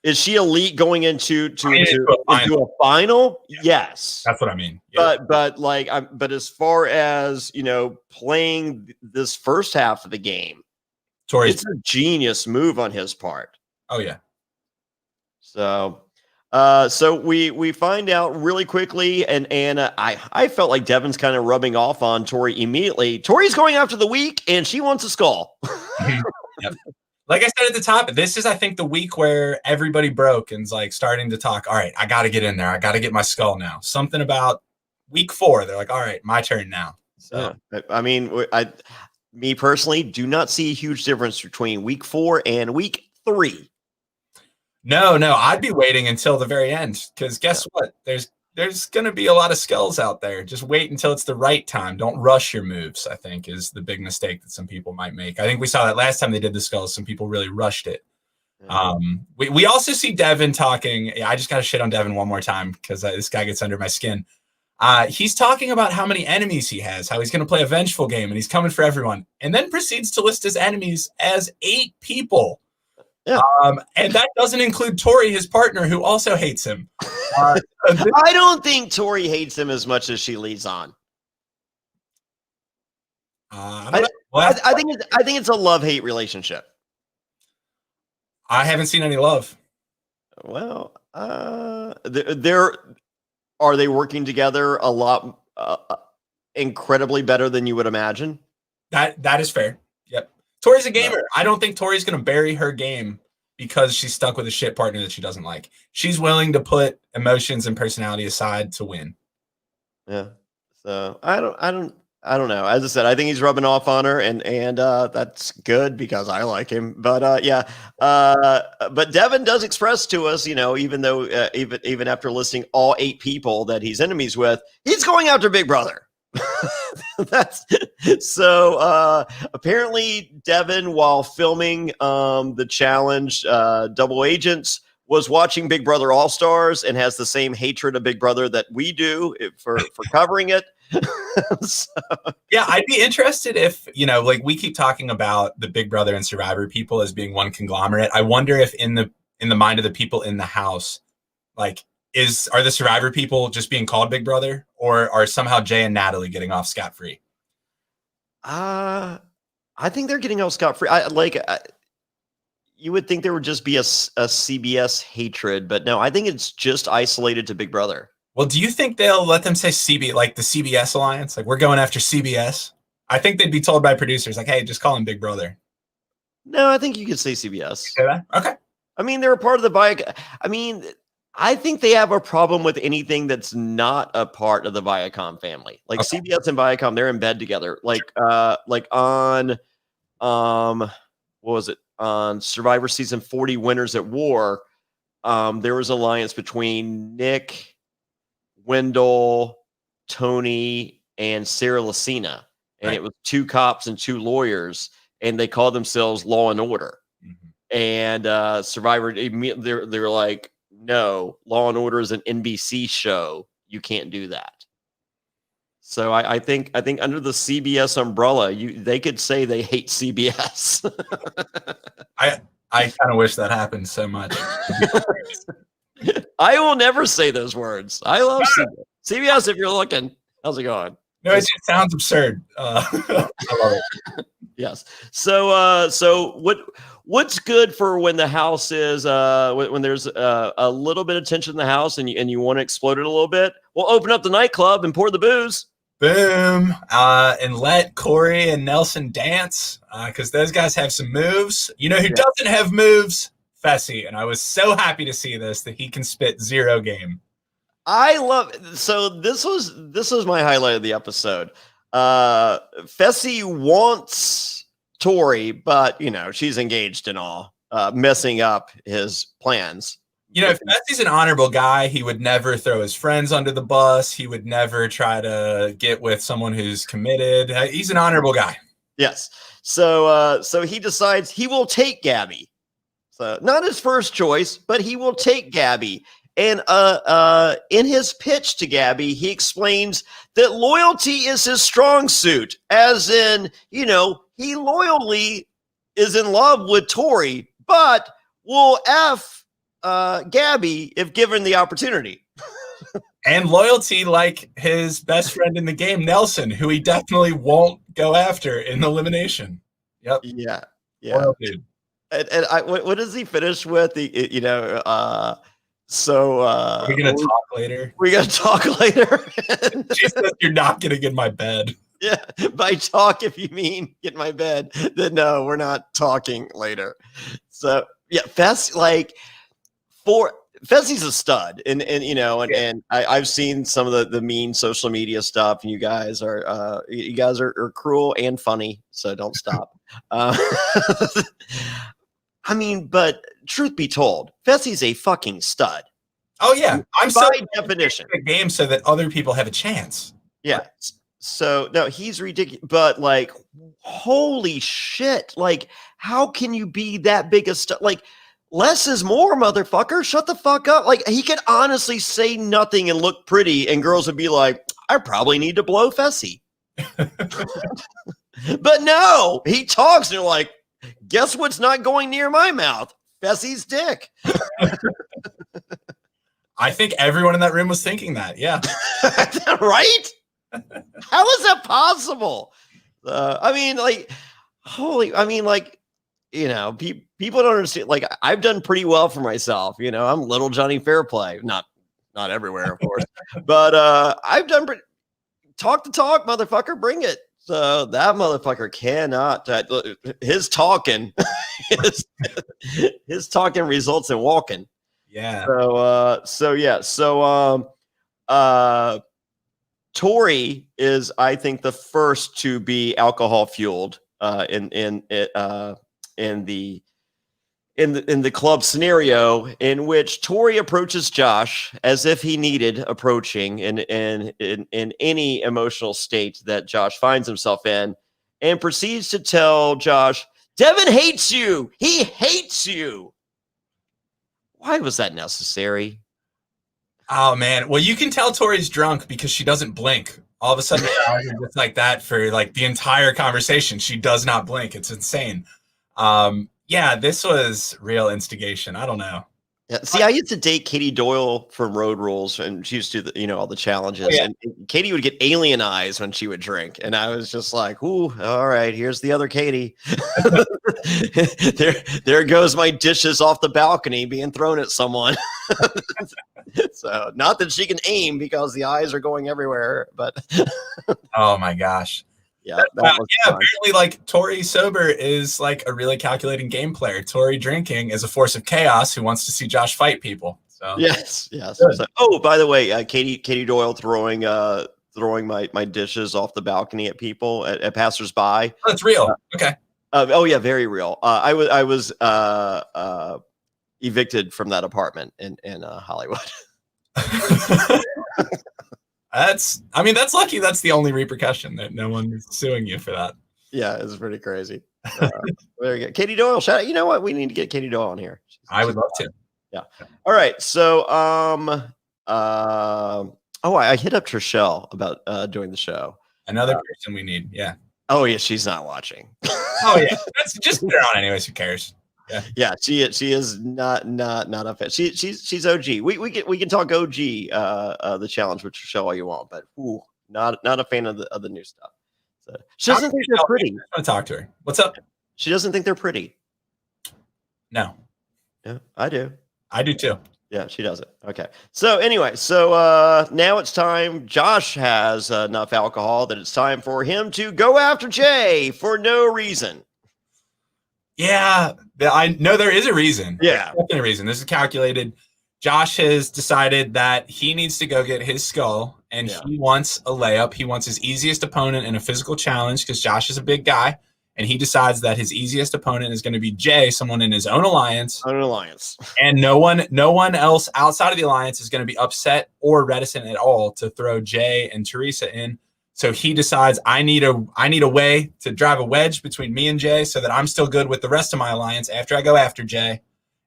Is she elite going into a final? Yeah. Yes, that's what I mean. Yeah. But as far as playing this first half of the game, it's a genius move on his part. Oh yeah. So we find out really quickly, and I felt like Devin's kind of rubbing off on Tori immediately. Tori's going after the week, and she wants a skull. Yep. Like I said at the top, this is, I think, the week where everybody broke and's starting to talk. All right, I got to get in there. I got to get my skull now. Something about week 4. They're like, all right, my turn now. So me personally do not see a huge difference between week 4 and week 3. No, I'd be waiting until the very end, because guess what? There's going to be a lot of skulls out there. Just wait until it's the right time. Don't rush your moves, I think, is the big mistake that some people might make. I think we saw that last time they did the skulls. Some people really rushed it. We also see Devin talking. I just got to shit on Devin one more time because this guy gets under my skin. He's talking about how many enemies he has, how he's going to play a vengeful game, and he's coming for everyone, and then proceeds to list his enemies as 8 people. Yeah. And that doesn't include Tori, his partner, who also hates him. I don't think Tori hates him as much as she leads on. I think it's a love-hate relationship. I haven't seen any love. Well, are they working together a lot, incredibly better than you would imagine? That is fair. Yep. Tori's a gamer. I don't think Tori's going to bury her game because she's stuck with a shit partner that she doesn't like. She's willing to put emotions and personality aside to win. Yeah. So I don't know. As I said, I think he's rubbing off on her, and that's good because I like him. But yeah. But Devin does express to us, even though even after listing all 8 people that he's enemies with, he's going after Big Brother. That's so. Apparently, Devin, while filming the challenge, Double Agents, was watching Big Brother All Stars and has the same hatred of Big Brother that we do for covering it. So. Yeah, I'd be interested if, like we keep talking about the Big Brother and Survivor people as being one conglomerate. I wonder if in the mind of the people in the house, like, are the Survivor people just being called Big Brother, or are somehow Jay and Natalie getting off scot-free? I think they're getting off scot-free. You would think there would just be a CBS hatred, but no, I think it's just isolated to Big Brother. Well, do you think they'll let them say like the CBS Alliance? Like, we're going after CBS? I think they'd be told by producers, like, hey, just call him Big Brother. No, I think you could say CBS. Okay. I mean, they're a part of the Viacom. I mean, I think they have a problem with anything that's not a part of the Viacom family. Like CBS and Viacom, they're in bed together. Like on what was it? On Survivor Season 40 Winners at War, there was an alliance between Nick, Wendell, Tony, and Sarah Lacina. And It was 2 cops and 2 lawyers, and they called themselves Law and Order. Mm-hmm. And Survivor, they're like, no, Law and Order is an NBC show. You can't do that. So I think under the CBS umbrella, they could say they hate CBS. I kind of wish that happened so much. I will never say those words. I love CBS. CBS, if you're looking, how's it going? No, it sounds absurd. I love it. Yes. So what's good for when the house is when there's a little bit of tension in the house and you want to explode it a little bit? We'll open up the nightclub and pour the booze. Boom. And let Corey and Nelson dance because those guys have some moves. Who doesn't have moves? Fessy. And I was so happy to see that he can spit 0 game. I love it. So this was my highlight of the episode. Fessy wants Tori, but she's engaged and all, messing up his plans. If Fessy's an honorable guy, he would never throw his friends under the bus. He would never try to get with someone who's committed. He's an honorable guy. Yes. So he decides he will take Gabby. So not his first choice, but he will take Gabby. And in his pitch to Gabby, he explains that loyalty is his strong suit, as in, he loyally is in love with Tori, but will F Gabby if given the opportunity. And loyalty like his best friend in the game, Nelson, who he definitely won't go after in the elimination. Yep. Yeah. Loyal dude. And what does he finish with? So we're gonna talk later. We're gonna talk later. She says you're not getting in my bed. Yeah, by talk, if you mean get in my bed, then no, we're not talking later. So yeah, Fessy's a stud, and I've seen some of the mean social media stuff, and you guys are cruel and funny, so don't stop. I mean, but truth be told, Fessy's a fucking stud. Oh yeah, I'm by definition the game so that other people have a chance. Yeah. So no, he's ridiculous. But like, holy shit! Like, how can you be that big a stud? Like, less is more, motherfucker. Shut the fuck up. Like, he could honestly say nothing and look pretty, and girls would be like, I probably need to blow Fessy. But no, he talks, and they're like, guess what's not going near my mouth? Fessy's dick. I think everyone in that room was thinking that. Yeah. Right? How is that possible? People don't understand. Like, I've done pretty well for myself. I'm little Jonny Fairplay. Not everywhere, of course. But I've done talk the talk, motherfucker. Bring it. So that motherfucker cannot. His talking, his, his talking results in walking. Yeah. Tori is, I think, the first to be alcohol fueled in the club scenario, in which Tori approaches Josh as if he needed approaching in any emotional state that Josh finds himself in, and proceeds to tell Josh, Devin hates you. He hates you. Why was that necessary? Oh man. Well, you can tell Tori's drunk because she doesn't blink. All of a sudden, just like that for like the entire conversation. She does not blink. It's insane. Yeah, this was real instigation. I don't know. Yeah, see, I used to date Katie Doyle from Road Rules, and she used to do all the challenges. Oh, yeah. And Katie would get alien eyes when she would drink, and I was just like, "Ooh, all right, here's the other Katie." there goes my dishes off the balcony being thrown at someone. So, not that she can aim because the eyes are going everywhere, but Oh my gosh. yeah, apparently like Tori sober is like a really calculating game player. Tori drinking is a force of chaos who wants to see Josh fight people. So yes. So, by the way, Katie Doyle throwing my dishes off the balcony at people at passersby. Oh, that's real. Okay. Oh yeah, very real. I was evicted from that apartment in Hollywood. That's lucky. That's the only repercussion, that no one is suing you for that. Yeah, it's pretty crazy. Very good. Katie Doyle, shout out. You know what? We need to get Katie Doyle on here. I would love to. Yeah. All right. So, I hit up Trishelle about doing the show. Another person we need. Yeah. Oh yeah, she's not watching. Oh yeah, that's just put her on anyways. Who cares? Yeah, she is not a fan. She's OG. We can talk OG the challenge with Trishelle all you want, but not a fan of the new stuff. So, she doesn't think they're pretty. I want to talk to her. What's up? She doesn't think they're pretty. No. Yeah, I do. I do too. Yeah, she doesn't. Okay. So anyway, now it's time. Josh has enough alcohol that it's time for him to go after Jay for no reason. Yeah, I know there is a reason. Yeah. There's definitely a reason. This is calculated. Josh has decided that he needs to go get his skull, and he wants a layup. He wants his easiest opponent in a physical challenge because Josh is a big guy, and he decides that his easiest opponent is going to be Jay, someone in his own alliance. And no one else outside of the alliance is going to be upset or reticent at all to throw Jay and Teresa in. So he decides, I need a way to drive a wedge between me and Jay so that I'm still good with the rest of my alliance after I go after Jay.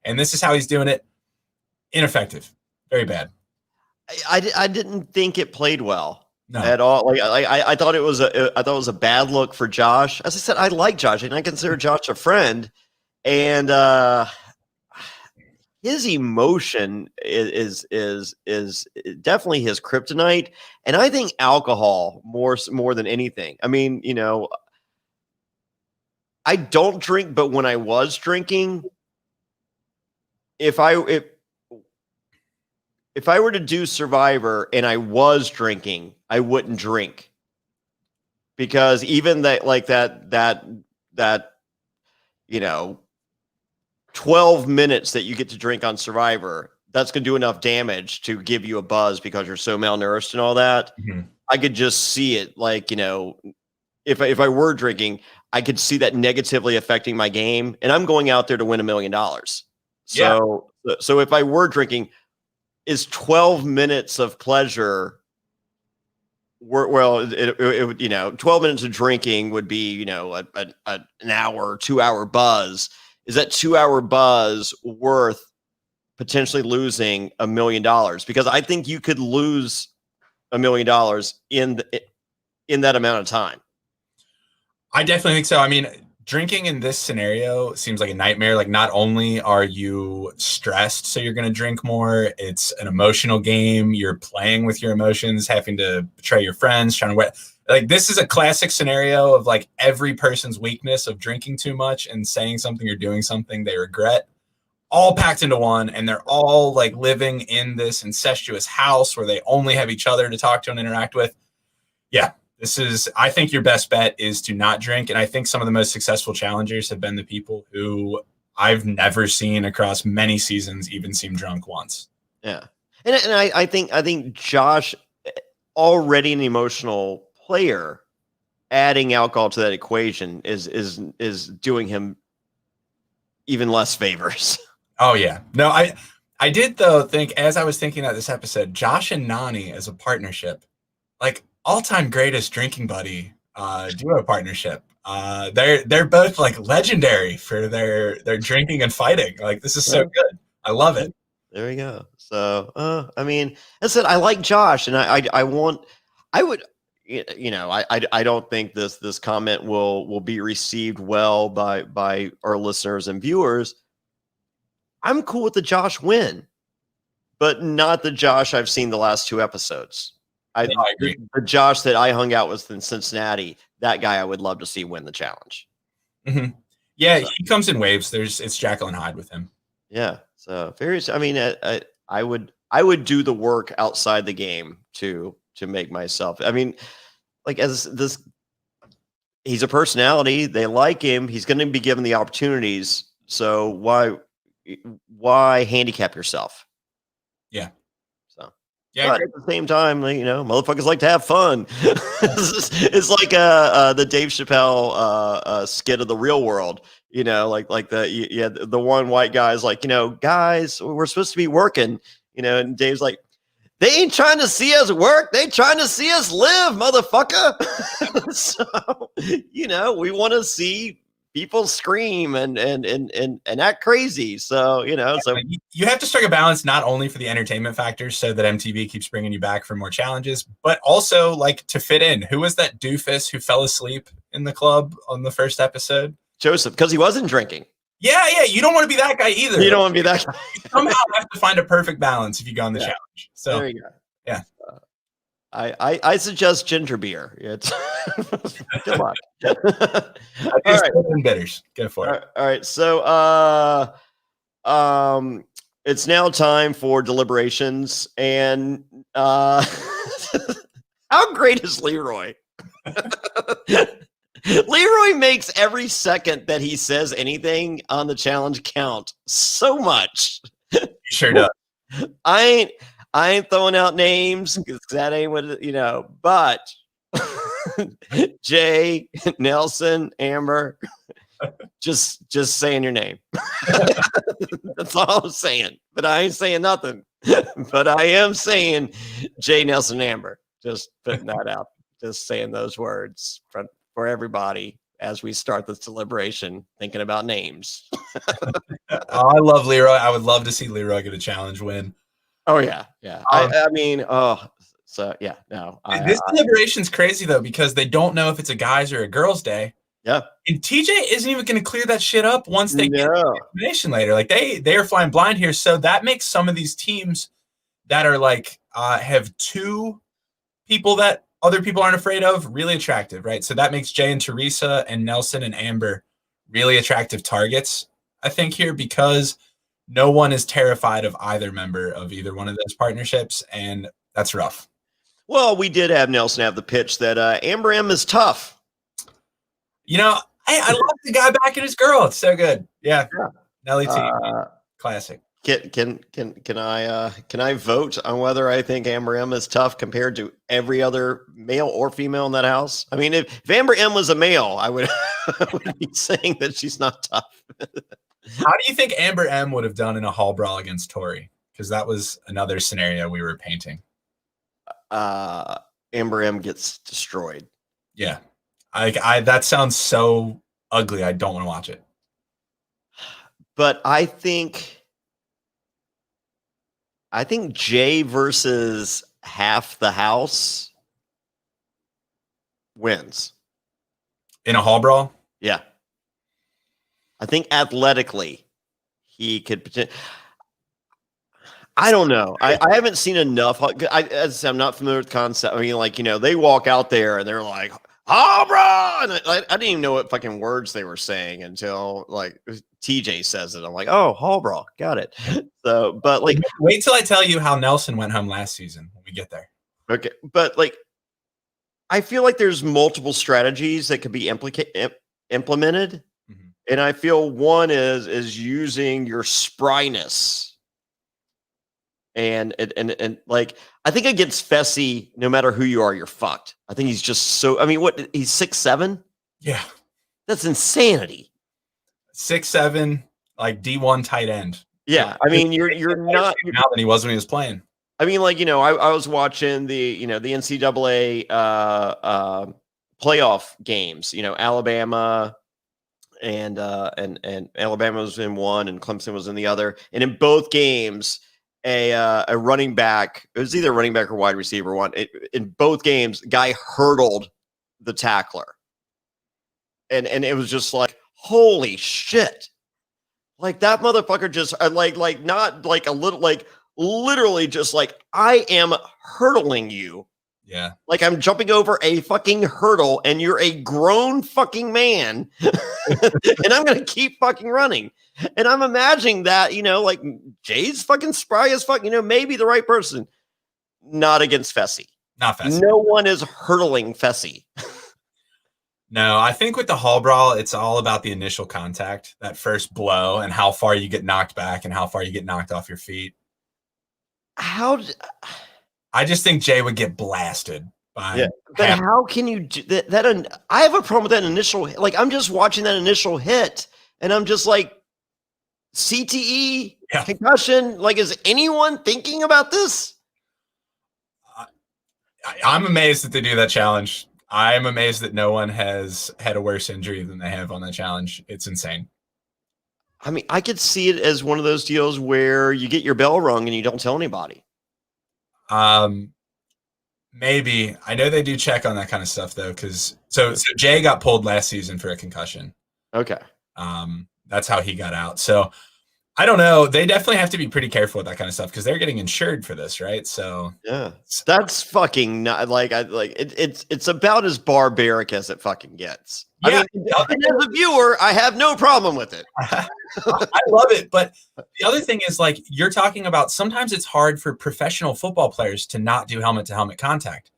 And this is how he's doing it. Ineffective. Very bad. I didn't think it played well at all. I thought it was a bad look for Josh. As I said, I like Josh and I consider Josh a friend. And his emotion is definitely his kryptonite, and I think alcohol more than anything. I mean, I don't drink, but when I was drinking, if I were to do Survivor and I was drinking, I wouldn't drink, because even that 12 minutes that you get to drink on Survivor, that's going to do enough damage to give you a buzz because you're so malnourished and all that. Mm-hmm. I could just see it, if I were drinking, I could see that negatively affecting my game, and I'm going out there to win $1 million. So if I were drinking, is 12 minutes of pleasure? 12 minutes of drinking would be, an hour, 2 hour buzz. Is that 2 hour buzz worth potentially losing $1 million? Because I think you could lose $1 million in that amount of time. I definitely think so. I mean, drinking in this scenario seems like a nightmare. Like, not only are you stressed, so you're going to drink more, it's an emotional game. You're playing with your emotions, having to betray your friends, trying to this is a classic scenario of like every person's weakness of drinking too much and saying something or doing something they regret, all packed into one. And they're all like living in this incestuous house where they only have each other to talk to and interact with. Yeah. I think your best bet is to not drink. And I think some of the most successful challengers have been the people who I've never seen across many seasons even seem drunk once. Yeah. And I think Josh, already an emotional player, adding alcohol to that equation is doing him even less favors. Oh yeah. No, I did though think, as I was thinking about this episode, Josh and Nani as a partnership, like all-time greatest drinking buddy duo partnership. They're both like legendary for their drinking and fighting. Like this is so good. I love it. There we go. So I mean, I said I like Josh, and I would, you know, I don't think this comment will be received well by our listeners and viewers. I'm cool with the Josh win, but not the Josh I've seen the last 2 episodes. I agree. The Josh that I hung out with in Cincinnati, that guy I would love to see win the challenge. Mm-hmm. Yeah, so he comes in waves. It's Jekyll and Hyde with him. Yeah. So I mean, I would do the work outside the game to make myself. I mean, like as this, he's a personality. They like him. He's going to be given the opportunities. So why handicap yourself? Yeah. So yeah. But at the same time, you know, motherfuckers like to have fun. It's like the Dave Chappelle skit of The Real World. You know, like the one white guy's like, you know, guys, we're supposed to be working. You know, and Dave's like, they ain't trying to see us work. They trying to see us live, motherfucker. So, you know, we want to see people scream and act crazy. So, you know, so you have to strike a balance, not only for the entertainment factor so that MTV keeps bringing you back for more challenges, but also like to fit in. Who was that doofus who fell asleep in the club on the first episode? Joseph, because he wasn't drinking. Yeah, you don't want to be that guy either. You don't want to be that guy. You somehow have to find a perfect balance if you go on the challenge. So there you go. Yeah. I suggest ginger beer. It's good luck. All right. Bitters. Go for it. All right. So it's now time for deliberations. And how great is Leroy? Leroy makes every second that he says anything on the challenge count so much. He sure does. I ain't throwing out names because that ain't what, you know, but Jay, Nelson, Amber, just saying your name. That's all I'm saying. But I ain't saying nothing. But I am saying Jay, Nelson, Amber. Just putting that out. Just saying those words for everybody as we start this deliberation, thinking about names. Oh, I love Leroy. I would love to see Leroy get a challenge win. Oh yeah. I mean, so yeah, no. This deliberation's crazy though, because they don't know if it's a guys or a girls day. Yeah. And TJ isn't even going to clear that shit up once they get the information later. Like they are flying blind here. So that makes some of these teams that are like have 2 people that other people aren't afraid of really attractive, right? So that makes Jay and Teresa and Nelson and Amber really attractive targets, I think, here, because no one is terrified of either member of either one of those partnerships, and that's rough. Well, we did have Nelson have the pitch that Amber M is tough. You know, I love the guy backing his girl. It's so good. Yeah. Nelly T. Classic. Can I vote on whether I think Amber M is tough compared to every other male or female in that house? I mean, if Amber M was a male, I would be saying that she's not tough. How do you think Amber M would have done in a Hall Brawl against Tori? Because that was another scenario we were painting. Amber M gets destroyed. Yeah. I that sounds so ugly. I don't want to watch it. But I think Jay versus half the house wins. In a Hall Brawl? Yeah. I think athletically he could. I don't know. I haven't seen enough. I'm not familiar with the concept. I mean, like, you know, they walk out there and they're like, Hall Brawl! And I didn't even know what fucking words they were saying until like TJ says it. I'm like, oh, Hall Brawl. Got it. So, but like, wait till I tell you how Nelson went home last season when we get there. Okay. But like, I feel like there's multiple strategies that could be implemented. Mhm. And I feel one is using your spryness. And like, I think against Fessy, no matter who you are, you're fucked. I think he's just so, I mean, what, he's 6'7"? Yeah. That's insanity. 6'7", like D1 tight end. Yeah. I mean, you're not now than he was when he was playing. I mean, like, I was watching the NCAA playoff games, Alabama and Alabama was in one and Clemson was in the other. And in both games, a running back, it was either running back or wide receiver one. In both games, guy hurdled the tackler. And it was just like, holy shit. Like that motherfucker just like not like a little, like literally just like, I am hurdling you. Yeah. Like I'm jumping over a fucking hurdle and you're a grown fucking man and I'm going to keep fucking running. And I'm imagining that, like Jay's fucking spry as fuck, maybe the right person. Not against Fessy. Not Fessy. No one is hurdling Fessy. No, I think with the Hall Brawl, it's all about the initial contact, that first blow, and how far you get knocked back and how far you get knocked off your feet. I just think Jay would get blasted by. Yeah, but how can you do that? I have a problem with that initial. Like, I'm just watching that initial hit, and I'm just like, CTE, concussion. Like, is anyone thinking about this? I'm amazed that they do that challenge. I'm amazed that no one has had a worse injury than they have on that challenge. It's insane. I mean, I could see it as one of those deals where you get your bell rung and you don't tell anybody. Maybe. I know they do check on that kind of stuff though, because so Jay got pulled last season for a concussion. Okay. That's how he got out. So I don't know. They definitely have to be pretty careful with that kind of stuff because they're getting insured for this, right? So yeah, that's fucking not like it's about as barbaric as it fucking gets. Yeah, I mean, as a viewer, I have no problem with it. I love it, but the other thing is like you're talking about. Sometimes it's hard for professional football players to not do helmet-to-helmet contact.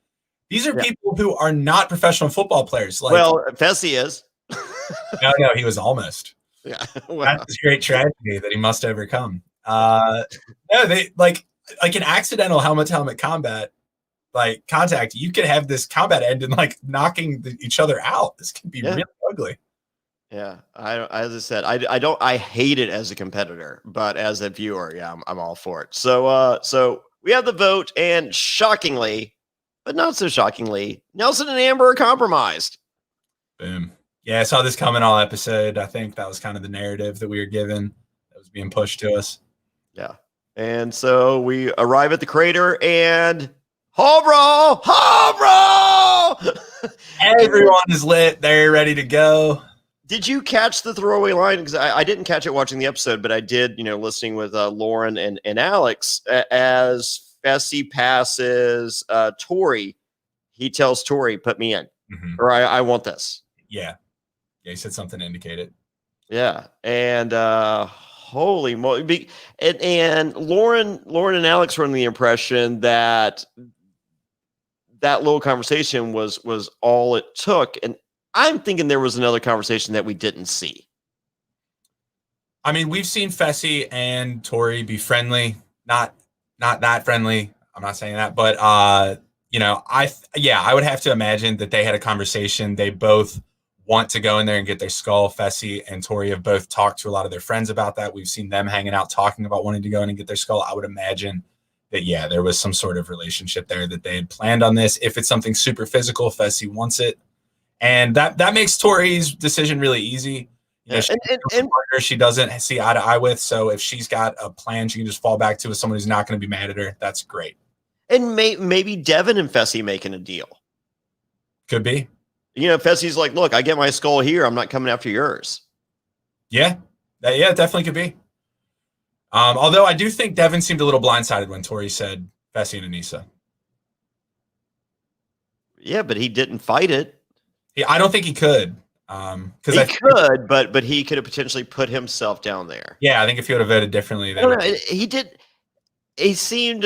These are people who are not professional football players. Like, well, Fessy is. No, he was almost. Yeah, well. That's a great tragedy that he must overcome. No, they like an accidental helmet-to-helmet combat, like contact. You could have this combat end in like knocking each other out. This can be really ugly. Yeah, as I said, I hate it as a competitor, but as a viewer, yeah, I'm all for it. So we have the vote, and shockingly, but not so shockingly, Nelson and Amber are compromised. Boom. Yeah, I saw this coming all episode. I think that was kind of the narrative that we were given that was being pushed to us. Yeah. And so we arrive at the crater and Hall Brawl! Everyone is lit. They're ready to go. Did you catch the throwaway line? Because I didn't catch it watching the episode, but I did, listening with Lauren and Alex. As Fessy passes Tori, he tells Tori, put me in. Mm-hmm. Or I want this. Yeah. Yeah, he said something to indicate it. Yeah, and holy moly! And Lauren and Alex were under the impression that little conversation was all it took, and I'm thinking there was another conversation that we didn't see. I mean, we've seen Fessy and Tori be friendly, not that friendly. I'm not saying that, but I would have to imagine that they had a conversation. They both want to go in there and get their skull. Fessy and Tori have both talked to a lot of their friends about that. We've seen them hanging out, talking about wanting to go in and get their skull. I would imagine that, there was some sort of relationship there that they had planned on this. If it's something super physical, Fessy wants it. And that makes Tori's decision really easy. She doesn't see eye to eye with. So if she's got a plan, she can just fall back to with someone who's not going to be mad at her. That's great. And maybe Devin and Fessy making a deal. Could be. Fessy's like, look, I get my skull here. I'm not coming after yours. Yeah. It definitely could be. Although I do think Devin seemed a little blindsided when Tori said Fessy and Anissa. Yeah, but he didn't fight it. I don't think he could. He could, but he could have potentially put himself down there. Yeah, I think if he would have voted differently. He did. He seemed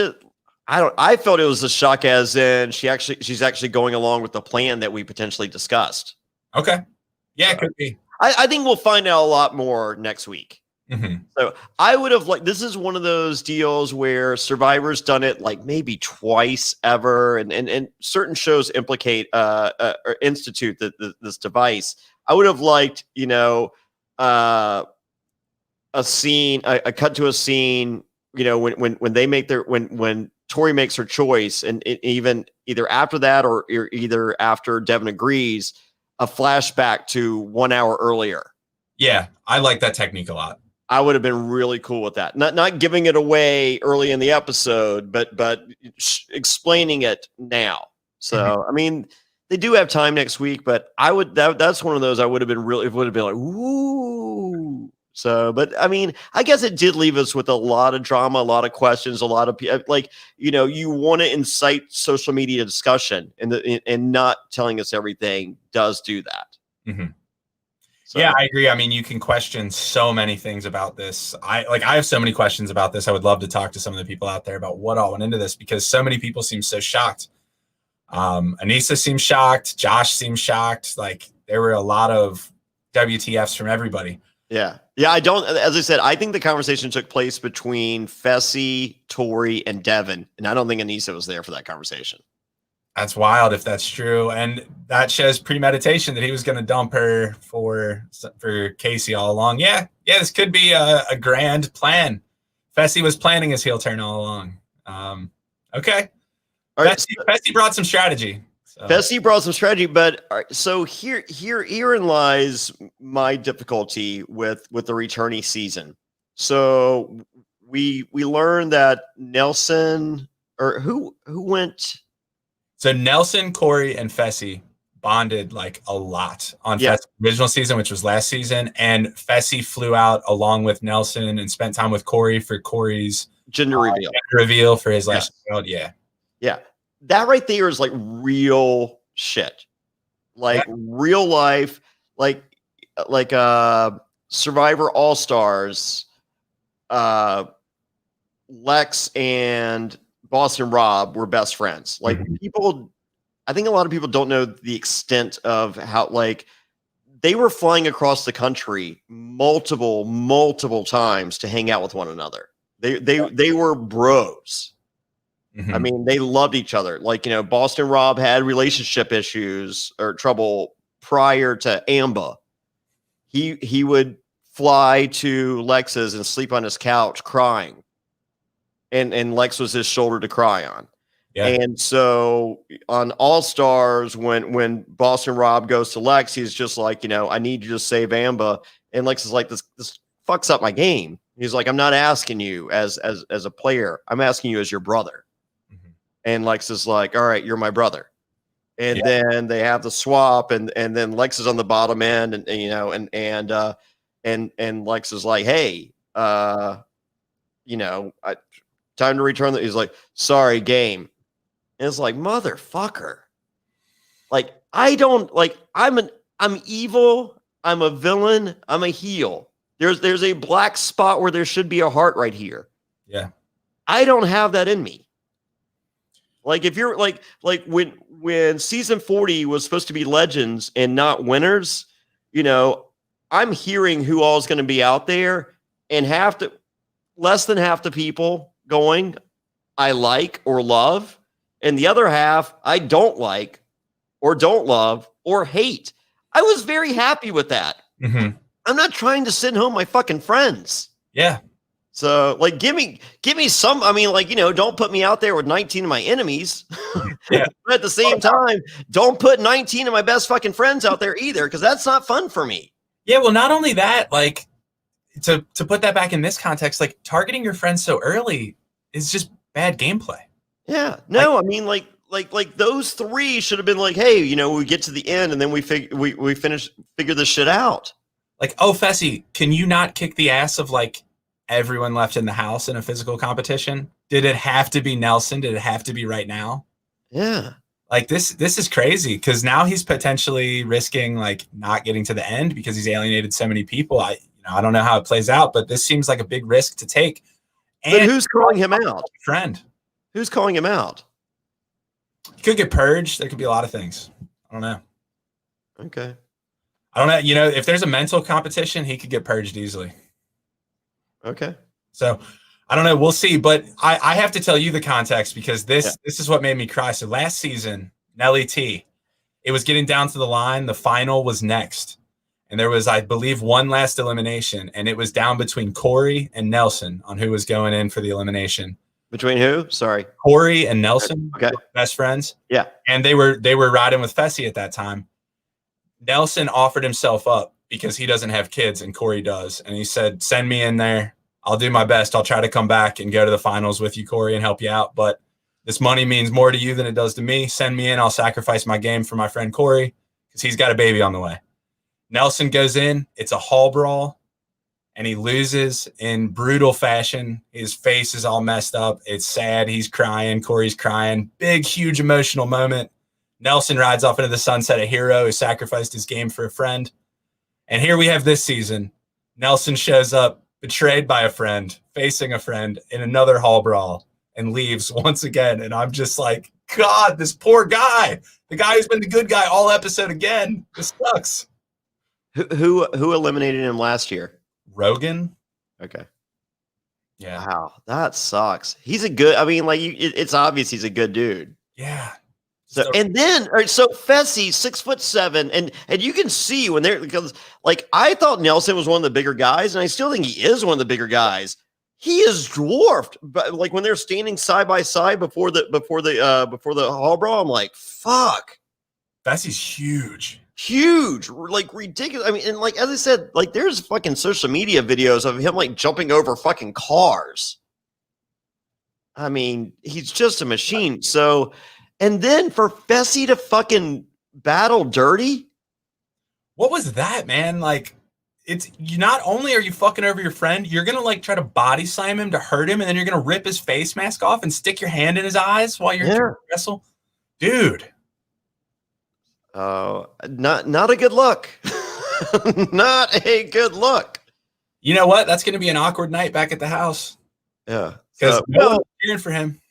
I felt it was a shock, as in she's actually going along with the plan that we potentially discussed. Okay. Yeah, it could be. I think we'll find out a lot more next week. Mm-hmm. So I would have this is one of those deals where Survivor's done it like maybe twice ever, and certain shows implicate or institute this device. I would have liked, a scene, a cut to a scene, when they make when Tori makes her choice, and even either after that or either after Devin agrees, a flashback to 1 hour earlier. Yeah, I like that technique a lot. I would have been really cool with that. Not giving it away early in the episode, but explaining it now. So, I mean, they do have time next week, but that's one of those I would have been like, ooh. So, but I mean, I guess it did leave us with a lot of drama, a lot of questions, a lot of you want to incite social media discussion, and not telling us everything does do that. Mm-hmm. So. Yeah, I agree. I mean, you can question so many things about this. I have so many questions about this. I would love to talk to some of the people out there about what all went into this, because so many people seem so shocked. Anissa seems shocked. Josh seems shocked. Like, there were a lot of WTFs from everybody. Yeah. As I said, I think the conversation took place between Fessy, Tori, and Devin. And I don't think Anissa was there for that conversation. That's wild if that's true. And that shows premeditation, that he was going to dump her for Casey all along. Yeah, this could be a grand plan. Fessy was planning his heel turn all along. Okay. All right. Fessy brought some strategy. So. Fessy brought some strategy, but so herein lies my difficulty with the returnee season. So we learned that Nelson, or who went. So Nelson, Corey, and Fessy bonded like a lot on Fessy's original season, which was last season. And Fessy flew out along with Nelson and spent time with Corey for Corey's gender reveal for his last child. Yeah. Yeah. That right there is like real shit. Like real life, like Survivor All-Stars, Lex and Boston Rob were best friends. Like people, I think a lot of people don't know the extent of how, like, they were flying across the country multiple times to hang out with one another. They were bros. I mean, they loved each other. Like, Boston Rob had relationship issues or trouble prior to Amba. He would fly to Lex's and sleep on his couch crying. And Lex was his shoulder to cry on. Yeah. And so on All-Stars, when Boston Rob goes to Lex, he's just like, I need you to save Amba. And Lex is like, this fucks up my game. He's like, I'm not asking you as a player. I'm asking you as your brother. And Lex is like, all right, you're my brother. And then they have the swap, and then Lex is on the bottom end, and Lex is like, hey, time to return. He's like, sorry, game. And it's like, motherfucker. Like, I'm evil. I'm a villain. I'm a heel. There's a black spot where there should be a heart right here. Yeah. I don't have that in me. Like, if you're like when season 40 was supposed to be legends and not winners, I'm hearing who all is going to be out there, and less than half the people going, I like or love, and the other half I don't like or don't love or hate. I was very happy with that. I'm not trying to send home my fucking friends. Yeah. So, like, give me some. I mean, like, don't put me out there with 19 of my enemies. Yeah. But at the same time, don't put 19 of my best fucking friends out there either, because that's not fun for me. Yeah. Well, not only that, like, to put that back in this context, like, targeting your friends so early is just bad gameplay. Yeah. No, I mean, like those three should have been like, hey, we get to the end and then we figure this shit out. Like, oh, Fessy, can you not kick the ass of, like, everyone left in the house in a physical competition? Did it have to be Nelson? Did it have to be right now? Yeah. Like, this is crazy, because now he's potentially risking, like, not getting to the end because he's alienated so many people. I don't know how it plays out, but this seems like a big risk to take. And but who's calling him out? Friend. Who's calling him out? He could get purged. There could be a lot of things. I don't know. Okay. I don't know. You know, if there's a mental competition, he could get purged easily. Okay. So I don't know. We'll see. But I have to tell you the context because this is what made me cry. So last season, Nelly T, it was getting down to the line. The final was next. And there was, I believe, one last elimination. And it was down between Corey and Nelson on who was going in for the elimination. Between who? Sorry. Corey and Nelson, okay, best friends. Yeah. And they were riding with Fessy at that time. Nelson offered himself up because he doesn't have kids and Corey does. And he said, send me in there. I'll do my best. I'll try to come back and go to the finals with you, Corey, and help you out. But this money means more to you than it does to me. Send me in. I'll sacrifice my game for my friend Corey because he's got a baby on the way. Nelson goes in. It's a Hall Brawl. And he loses in brutal fashion. His face is all messed up. It's sad. He's crying. Corey's crying. Big, huge emotional moment. Nelson rides off into the sunset, a hero who sacrificed his game for a friend. And here we have this season. Nelson shows up, betrayed by a friend, facing a friend in another Hall Brawl, and leaves once again. And I'm just like, God, this poor guy. The guy who's been the good guy all episode again. This sucks. Who eliminated him last year? Rogan. Okay. Yeah. Wow, that sucks. He's a good. I mean, like it's obvious he's a good dude. Yeah. So and then, all right, so Fessy, 6'7", and you can see when they're because like I thought Nelson was one of the bigger guys, and I still think he is one of the bigger guys. He is dwarfed, but like when they're standing side by side before the Hall Brawl, I'm like, fuck. Fessy's huge, like ridiculous. I mean, and like as I said, like there's fucking social media videos of him like jumping over fucking cars. I mean, he's just a machine. So, and then for Fessy to fucking battle dirty. What was that, man? Like, it's you. Not only are you fucking over your friend, you're gonna like try to body slam him to hurt him, and then you're gonna rip his face mask off and stick your hand in his eyes while you're trying to wrestle, dude. Not a good look. Not a good look. You know what? That's going to be an awkward night back at the house. Yeah, because no one's cheering for him.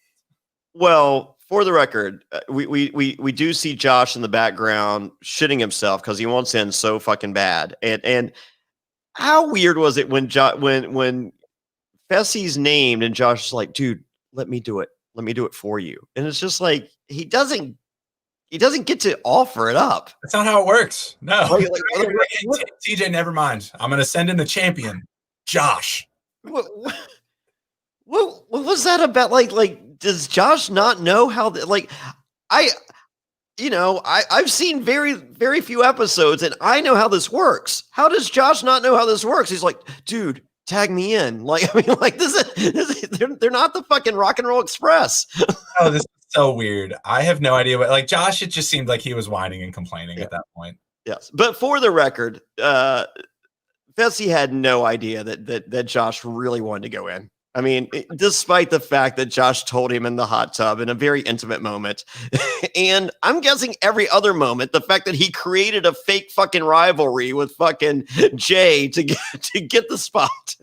Well, for the record, we do see Josh in the background shitting himself because he wants in so fucking bad. And how weird was it when when Fessy's named and Josh is like, dude, let me do it. Let me do it for you. And it's just like he doesn't get to offer it up. That's not how it works. No. TJ, never mind. I'm going to send in the champion, Josh. What was that about? Like, does Josh not know how? I've seen very, very few episodes, and I know how this works. How does Josh not know how this works? He's like, dude, tag me in. Like, I mean, like they're not the fucking Rock and Roll Express. Oh, this is so weird. I have no idea what. Like Josh, it just seemed like he was whining and complaining at that point. Yes, but for the record, Fessy had no idea that Josh really wanted to go in. I mean, despite the fact that Josh told him in the hot tub in a very intimate moment, and I'm guessing every other moment, the fact that he created a fake fucking rivalry with fucking Jay to get the spot.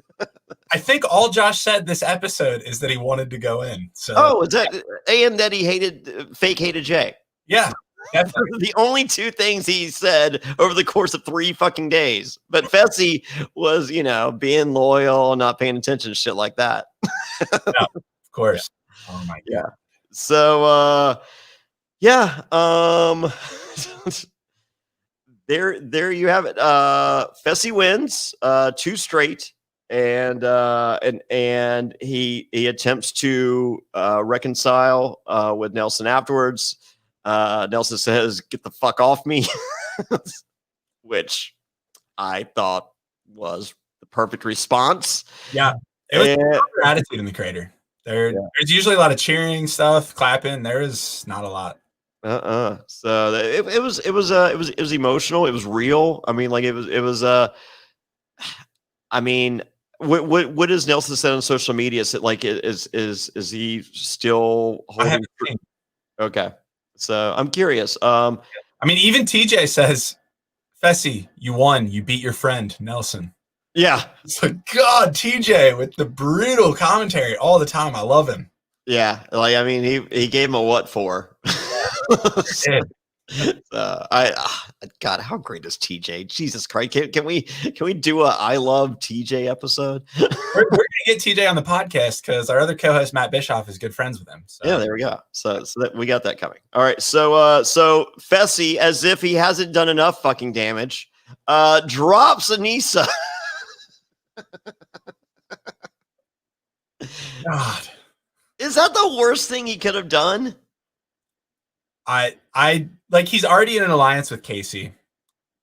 I think all Josh said this episode is that he wanted to go in. So is that and that he hated Jay? Yeah. Definitely. The only two things he said over the course of 3 fucking days. But Fessy was, being loyal, not paying attention to shit like that. No, of course. Yeah. Oh my God. Yeah. So there you have it. Fessy wins 2 straight. And he attempts to reconcile with Nelson afterwards. Nelson says, "Get the fuck off me," which I thought was the perfect response. Yeah, it was proper attitude in the crater. There's usually a lot of cheering stuff, clapping. There is not a lot. So it was emotional. It was real. I mean, like it was. I mean, what does Nelson said on social media? Is it like is he still holding? Okay. So I'm curious. I mean, even TJ says, Fessy, you won. You beat your friend, Nelson. Yeah. It's like, God, TJ with the brutal commentary all the time. I love him. Yeah, like I mean, he gave him a what for? God, how great is TJ? Jesus Christ, can we do a I love TJ episode? We're gonna get TJ on the podcast because our other co-host Matt Bischoff is good friends with him. So. Yeah, there we go. So that we got that coming. All right, so Fessy, as if he hasn't done enough fucking damage, drops Anissa. God. Is that the worst thing he could have done? I like he's already in an alliance with Casey.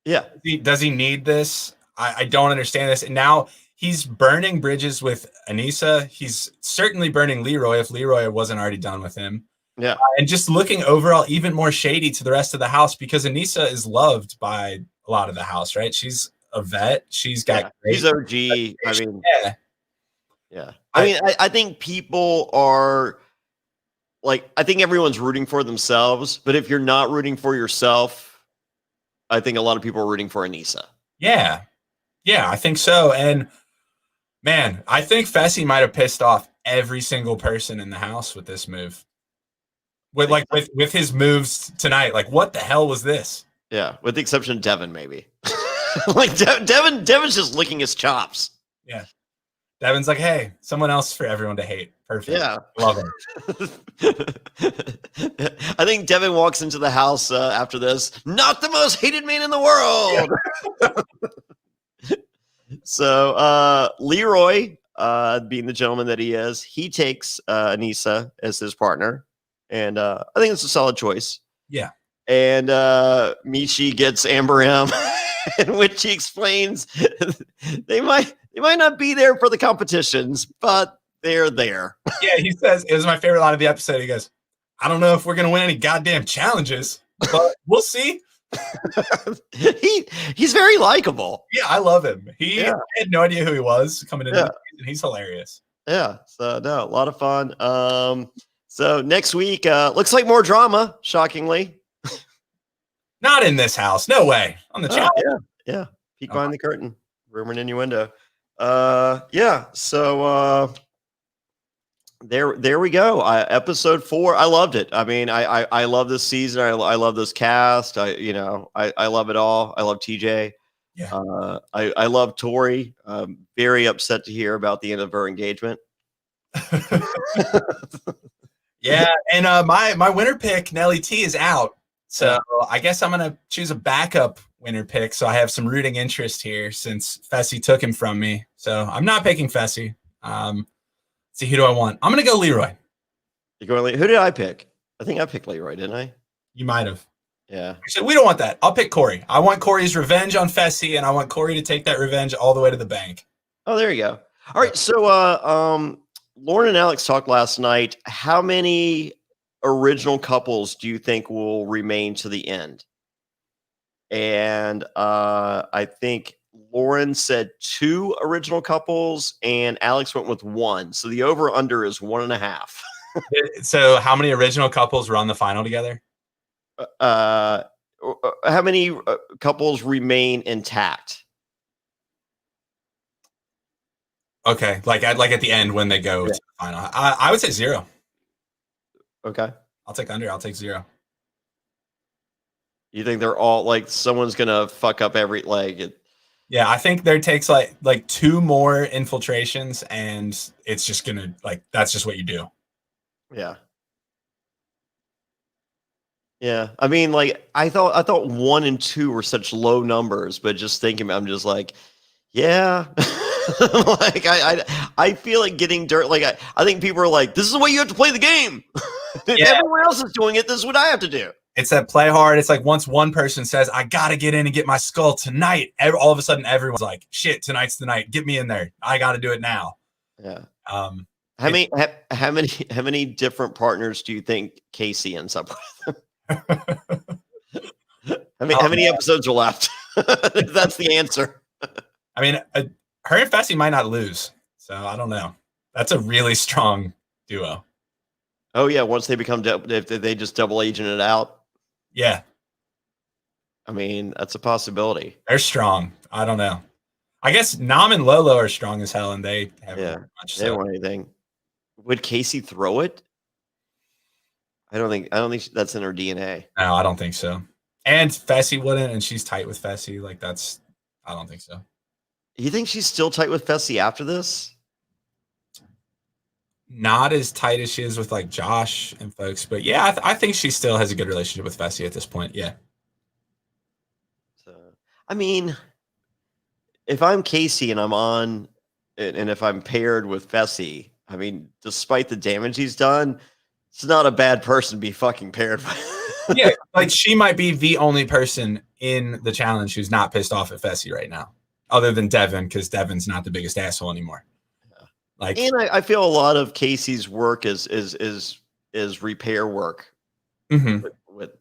Yeah. Does he need this? I don't understand this. And now he's burning bridges with Anissa. He's certainly burning Leroy if Leroy wasn't already done with him. Yeah. And just looking overall even more shady to the rest of the house because Anissa is loved by a lot of the house, right? She's a vet. She's got He's OG. I mean, yeah. I think people are like, I think everyone's rooting for themselves, but if you're not rooting for yourself, I think a lot of people are rooting for Anissa. Yeah. Yeah, I think so. And man, I think Fessy might have pissed off every single person in the house with this move. With his moves tonight. Like, what the hell was this? Yeah, with the exception of Devin, maybe. Like Devin's just licking his chops. Yeah. Devin's like, hey, someone else for everyone to hate. Perfect. Yeah. Love him. I think Devin walks into the house after this. Not the most hated man in the world. Yeah. So Leroy, being the gentleman that he is, he takes Anissa as his partner. And I think it's a solid choice. Yeah. And Michi gets Amber M, in which he explains they might not be there for the competitions, but they're there. Yeah, he says, it was my favorite line of the episode. He goes, I don't know if we're going to win any goddamn challenges, but we'll see. He's very likable. Yeah, I love him. I had no idea who he was coming into the season. He's hilarious. Yeah, so no, a lot of fun. So next week, looks like more drama, shockingly. Not in this house. No way. On the challenge. Yeah. Peek behind the curtain. Rumor and innuendo. So there we go. Episode 4. I loved it. I mean, I love this season. I love this cast. I love it all. I love TJ. Yeah. I love Tori. Very upset to hear about the end of her engagement. Yeah, and my winner pick, Nelly T, is out. So I guess I'm gonna choose a backup winner pick. So I have some rooting interest here since Fessy took him from me. So I'm not picking Fessy. See, who do I want? I'm gonna go Leroy. You're going. Who did I pick? I think I picked Leroy, didn't I? You might have. Yeah. So we don't want that. I'll pick Corey. I want Corey's revenge on Fessy, and I want Corey to take that revenge all the way to the bank. Oh, there you go. All right. So Lauren and Alex talked last night. How many original couples do you think will remain to the end? And I think Lauren said 2 original couples and Alex went with 1. So the over under is 1.5. So how many original couples were on the final together? How many couples remain intact? Okay, like at the end when they go to the final. I would say 0. Okay. I'll take under. I'll take 0. You think they're all like someone's gonna fuck up every leg? Yeah, I think there takes like 2 more infiltrations, and it's just gonna that's just what you do. Yeah. Yeah. I mean, like I thought 1 and 2 were such low numbers, but just thinking, I'm just like, yeah. Like I feel like getting dirt. Like I think people are like, this is the way you have to play the game. If everyone else is doing it, this is what I have to do. It's that play hard. It's like once one person says, I got to get in and get my skull tonight, all of a sudden everyone's like, shit, tonight's the night. Get me in there. I got to do it now. Yeah. How many different partners do you think Casey ends up with? How many episodes are left? That's the answer. I mean, her and Fessy might not lose. So I don't know. That's a really strong duo. Oh yeah. Once they become, if they just double agent it out. Yeah. I mean, that's a possibility. They're strong. I don't know. I guess Nam and Lolo are strong as hell, and they haven't Yeah. much. They don't want anything. Would Casey throw it? I don't think that's in her DNA. No, I don't think so. And Fessy wouldn't, and she's tight with Fessy. Like I don't think so. You think she's still tight with Fessy after this? Not as tight as she is with like Josh and folks, but yeah, I think she still has a good relationship with Fessy at this point. Yeah. So, I mean, if I'm Casey and I'm on, and if I'm paired with Fessy, I mean, despite the damage he's done, it's not a bad person to be fucking paired with. Yeah, like she might be the only person in the challenge who's not pissed off at Fessy right now, other than Devin, because Devin's not the biggest asshole anymore. Like, and I feel a lot of Casey's work is repair work. mm-hmm.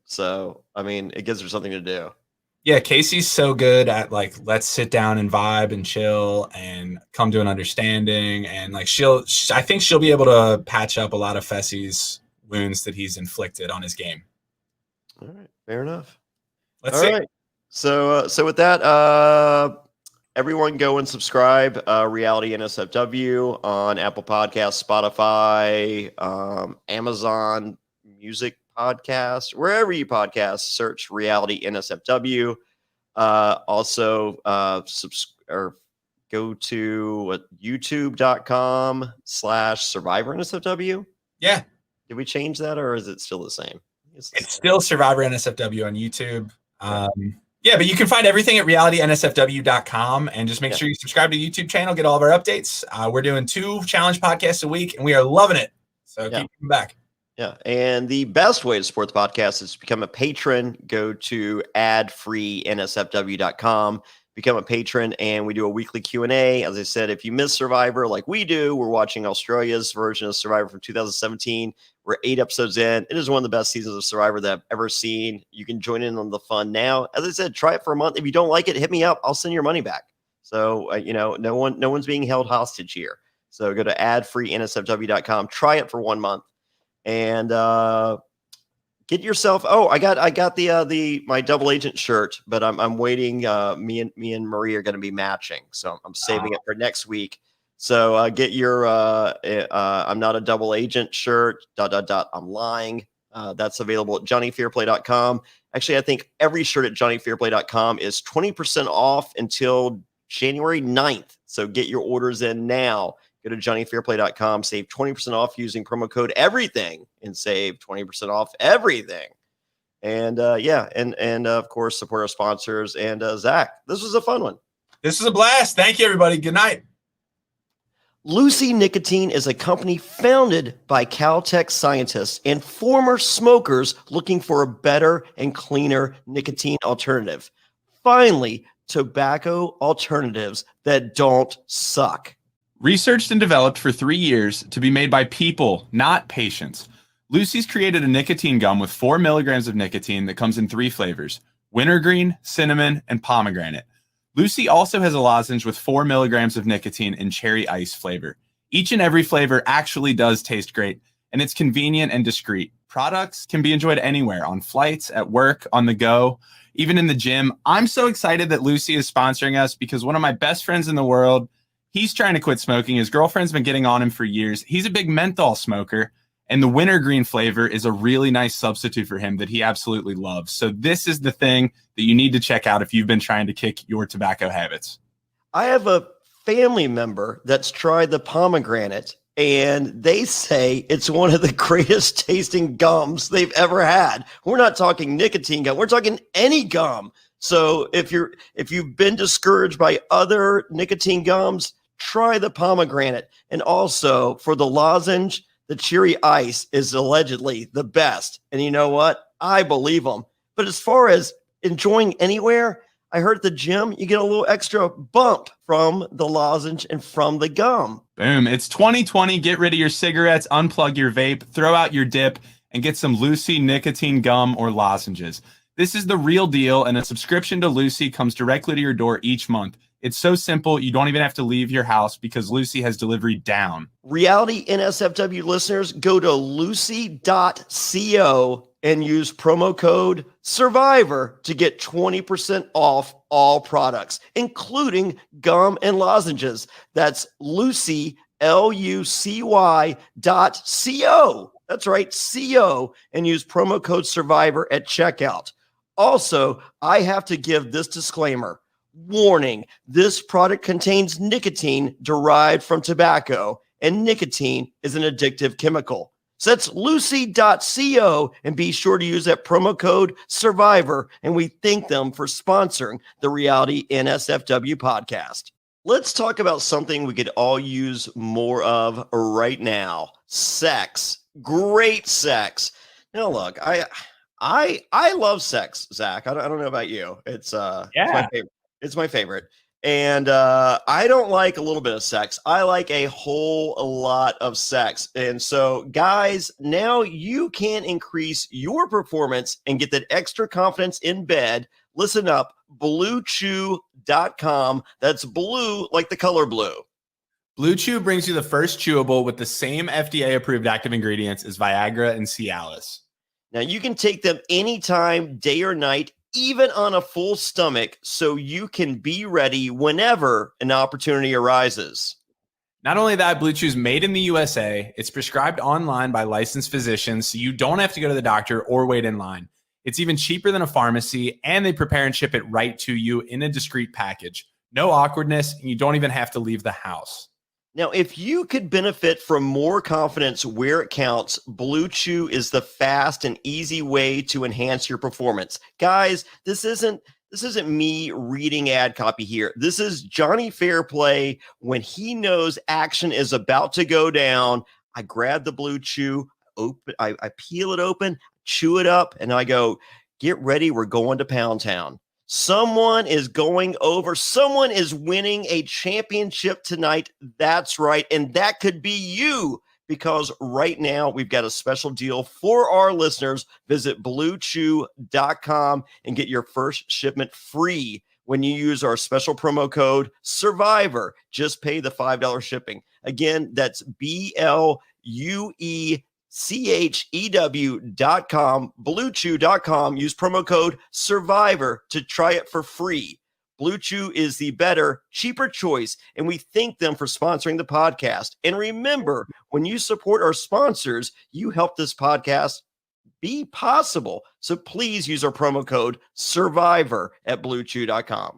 So I mean, it gives her something to do. Yeah, Casey's so good at like, let's sit down and vibe and chill and come to an understanding, and like I think she'll be able to patch up a lot of Fessy's wounds that he's inflicted on his game. All right, fair enough. Let's see. Right. So with that, everyone go and subscribe, Reality NSFW on Apple Podcasts, Spotify, Amazon Music Podcast, wherever you podcast, search Reality NSFW. Also, or go to youtube.com/Survivor NSFW. Yeah. Did we change that, or is it still the same? It's still Survivor NSFW on YouTube. Yeah, but you can find everything at realitynsfw.com, and just make sure you subscribe to the YouTube channel, get all of our updates. We're doing 2 challenge podcasts a week, and we are loving it. So keep coming back. Yeah. And the best way to support the podcast is to become a patron. Go to adfreensfw.com, become a patron, and we do a weekly Q&A. As I said, if you miss Survivor like we do, we're watching Australia's version of Survivor from 2017. We're 8 episodes in. It is one of the best seasons of Survivor that I've ever seen. You can join in on the fun now. As I said, try it for a month. If you don't like it, hit me up. I'll send your money back. So, no one's being held hostage here. So go to adfreensfw.com. Try it for 1 month. And get yourself. Oh, I got my double agent shirt, but I'm waiting. Me and Marie are going to be matching, so I'm saving it for next week. So get your I'm not a double agent shirt. ... I'm lying. That's available at JonnyFairplay.com. Actually, I think every shirt at JonnyFairplay.com is 20% off until January 9th. So get your orders in now. Go to JonnyFairplay.com, save 20% off using promo code everything, and save 20% off everything. And and of course, support our sponsors. And Zack, this was a fun one. This was a blast. Thank you, everybody. Good night. Lucy Nicotine is a company founded by Caltech scientists and former smokers looking for a better and cleaner nicotine alternative. Finally, tobacco alternatives that don't suck. Researched and developed for 3 years to be made by people, not patients, Lucy's created a nicotine gum with 4 milligrams of nicotine that comes in 3 flavors: wintergreen, cinnamon, and pomegranate. Lucy also has a lozenge with 4 milligrams of nicotine in cherry ice flavor. Each and every flavor actually does taste great, and it's convenient and discreet. Products can be enjoyed anywhere, on flights, at work, on the go, even in the gym. I'm so excited that Lucy is sponsoring us because one of my best friends in the world, he's trying to quit smoking. His girlfriend's been getting on him for years. He's a big menthol smoker, and the wintergreen flavor is a really nice substitute for him that he absolutely loves. So this is the thing that you need to check out if you've been trying to kick your tobacco habits. I have a family member that's tried the pomegranate, and they say it's one of the greatest tasting gums they've ever had. We're not talking nicotine gum. We're talking any gum. So if you've been discouraged by other nicotine gums, try the pomegranate. And also for the lozenge, the cherry ice is allegedly the best. And you know what? I believe them. But as far as enjoying anywhere, I heard at the gym, you get a little extra bump from the lozenge and from the gum. Boom. It's 2020. Get rid of your cigarettes, unplug your vape, throw out your dip, and get some Lucy nicotine gum or lozenges. This is the real deal, and a subscription to Lucy comes directly to your door each month. It's so simple, you don't even have to leave your house because Lucy has delivery down. Reality NSFW listeners, go to lucy.co and use promo code SURVIVOR to get 20% off all products, including gum and lozenges. That's Lucy, LUCY.co. That's right, CO, and use promo code Survivor at checkout. Also, I have to give this disclaimer. Warning, this product contains nicotine derived from tobacco, and nicotine is an addictive chemical. So that's lucy.co, and be sure to use that promo code Survivor, and we thank them for sponsoring the Reality NSFW podcast. Let's talk about something we could all use more of right now. Sex. Great sex. Now look, I love sex, Zach. I don't know about you. It's my favorite. It's my favorite. And I don't like a little bit of sex. I like a whole lot of sex. And so, guys, now you can increase your performance and get that extra confidence in bed. Listen up, BlueChew.com. That's blue like the color blue. Blue Chew brings you the first chewable with the same FDA-approved active ingredients as Viagra and Cialis. Now, you can take them anytime, day or night, even on a full stomach, so you can be ready whenever an opportunity arises. Not only that, Blue Chew is made in the USA. It's prescribed online by licensed physicians, so you don't have to go to the doctor or wait in line. It's even cheaper than a pharmacy, and they prepare and ship it right to you in a discreet package. No awkwardness, and you don't even have to leave the house. Now, if you could benefit from more confidence where it counts, Blue Chew is the fast and easy way to enhance your performance. Guys, this isn't me reading ad copy here. This is Jonny Fairplay. When he knows action is about to go down, I grab the Blue Chew, I peel it open, chew it up, and I go, get ready, we're going to Pound Town. Someone is going over. Someone is winning a championship tonight. That's right. And that could be you, because right now we've got a special deal for our listeners. Visit BlueChew.com and get your first shipment free when you use our special promo code Survivor. Just pay the $5 shipping. Again, that's BlueChew.com, BlueChew.com. Use promo code Survivor to try it for free. Blue Chew is the better, cheaper choice, and we thank them for sponsoring the podcast. And remember, when you support our sponsors, you help this podcast be possible. So please use our promo code Survivor at BlueChew.com.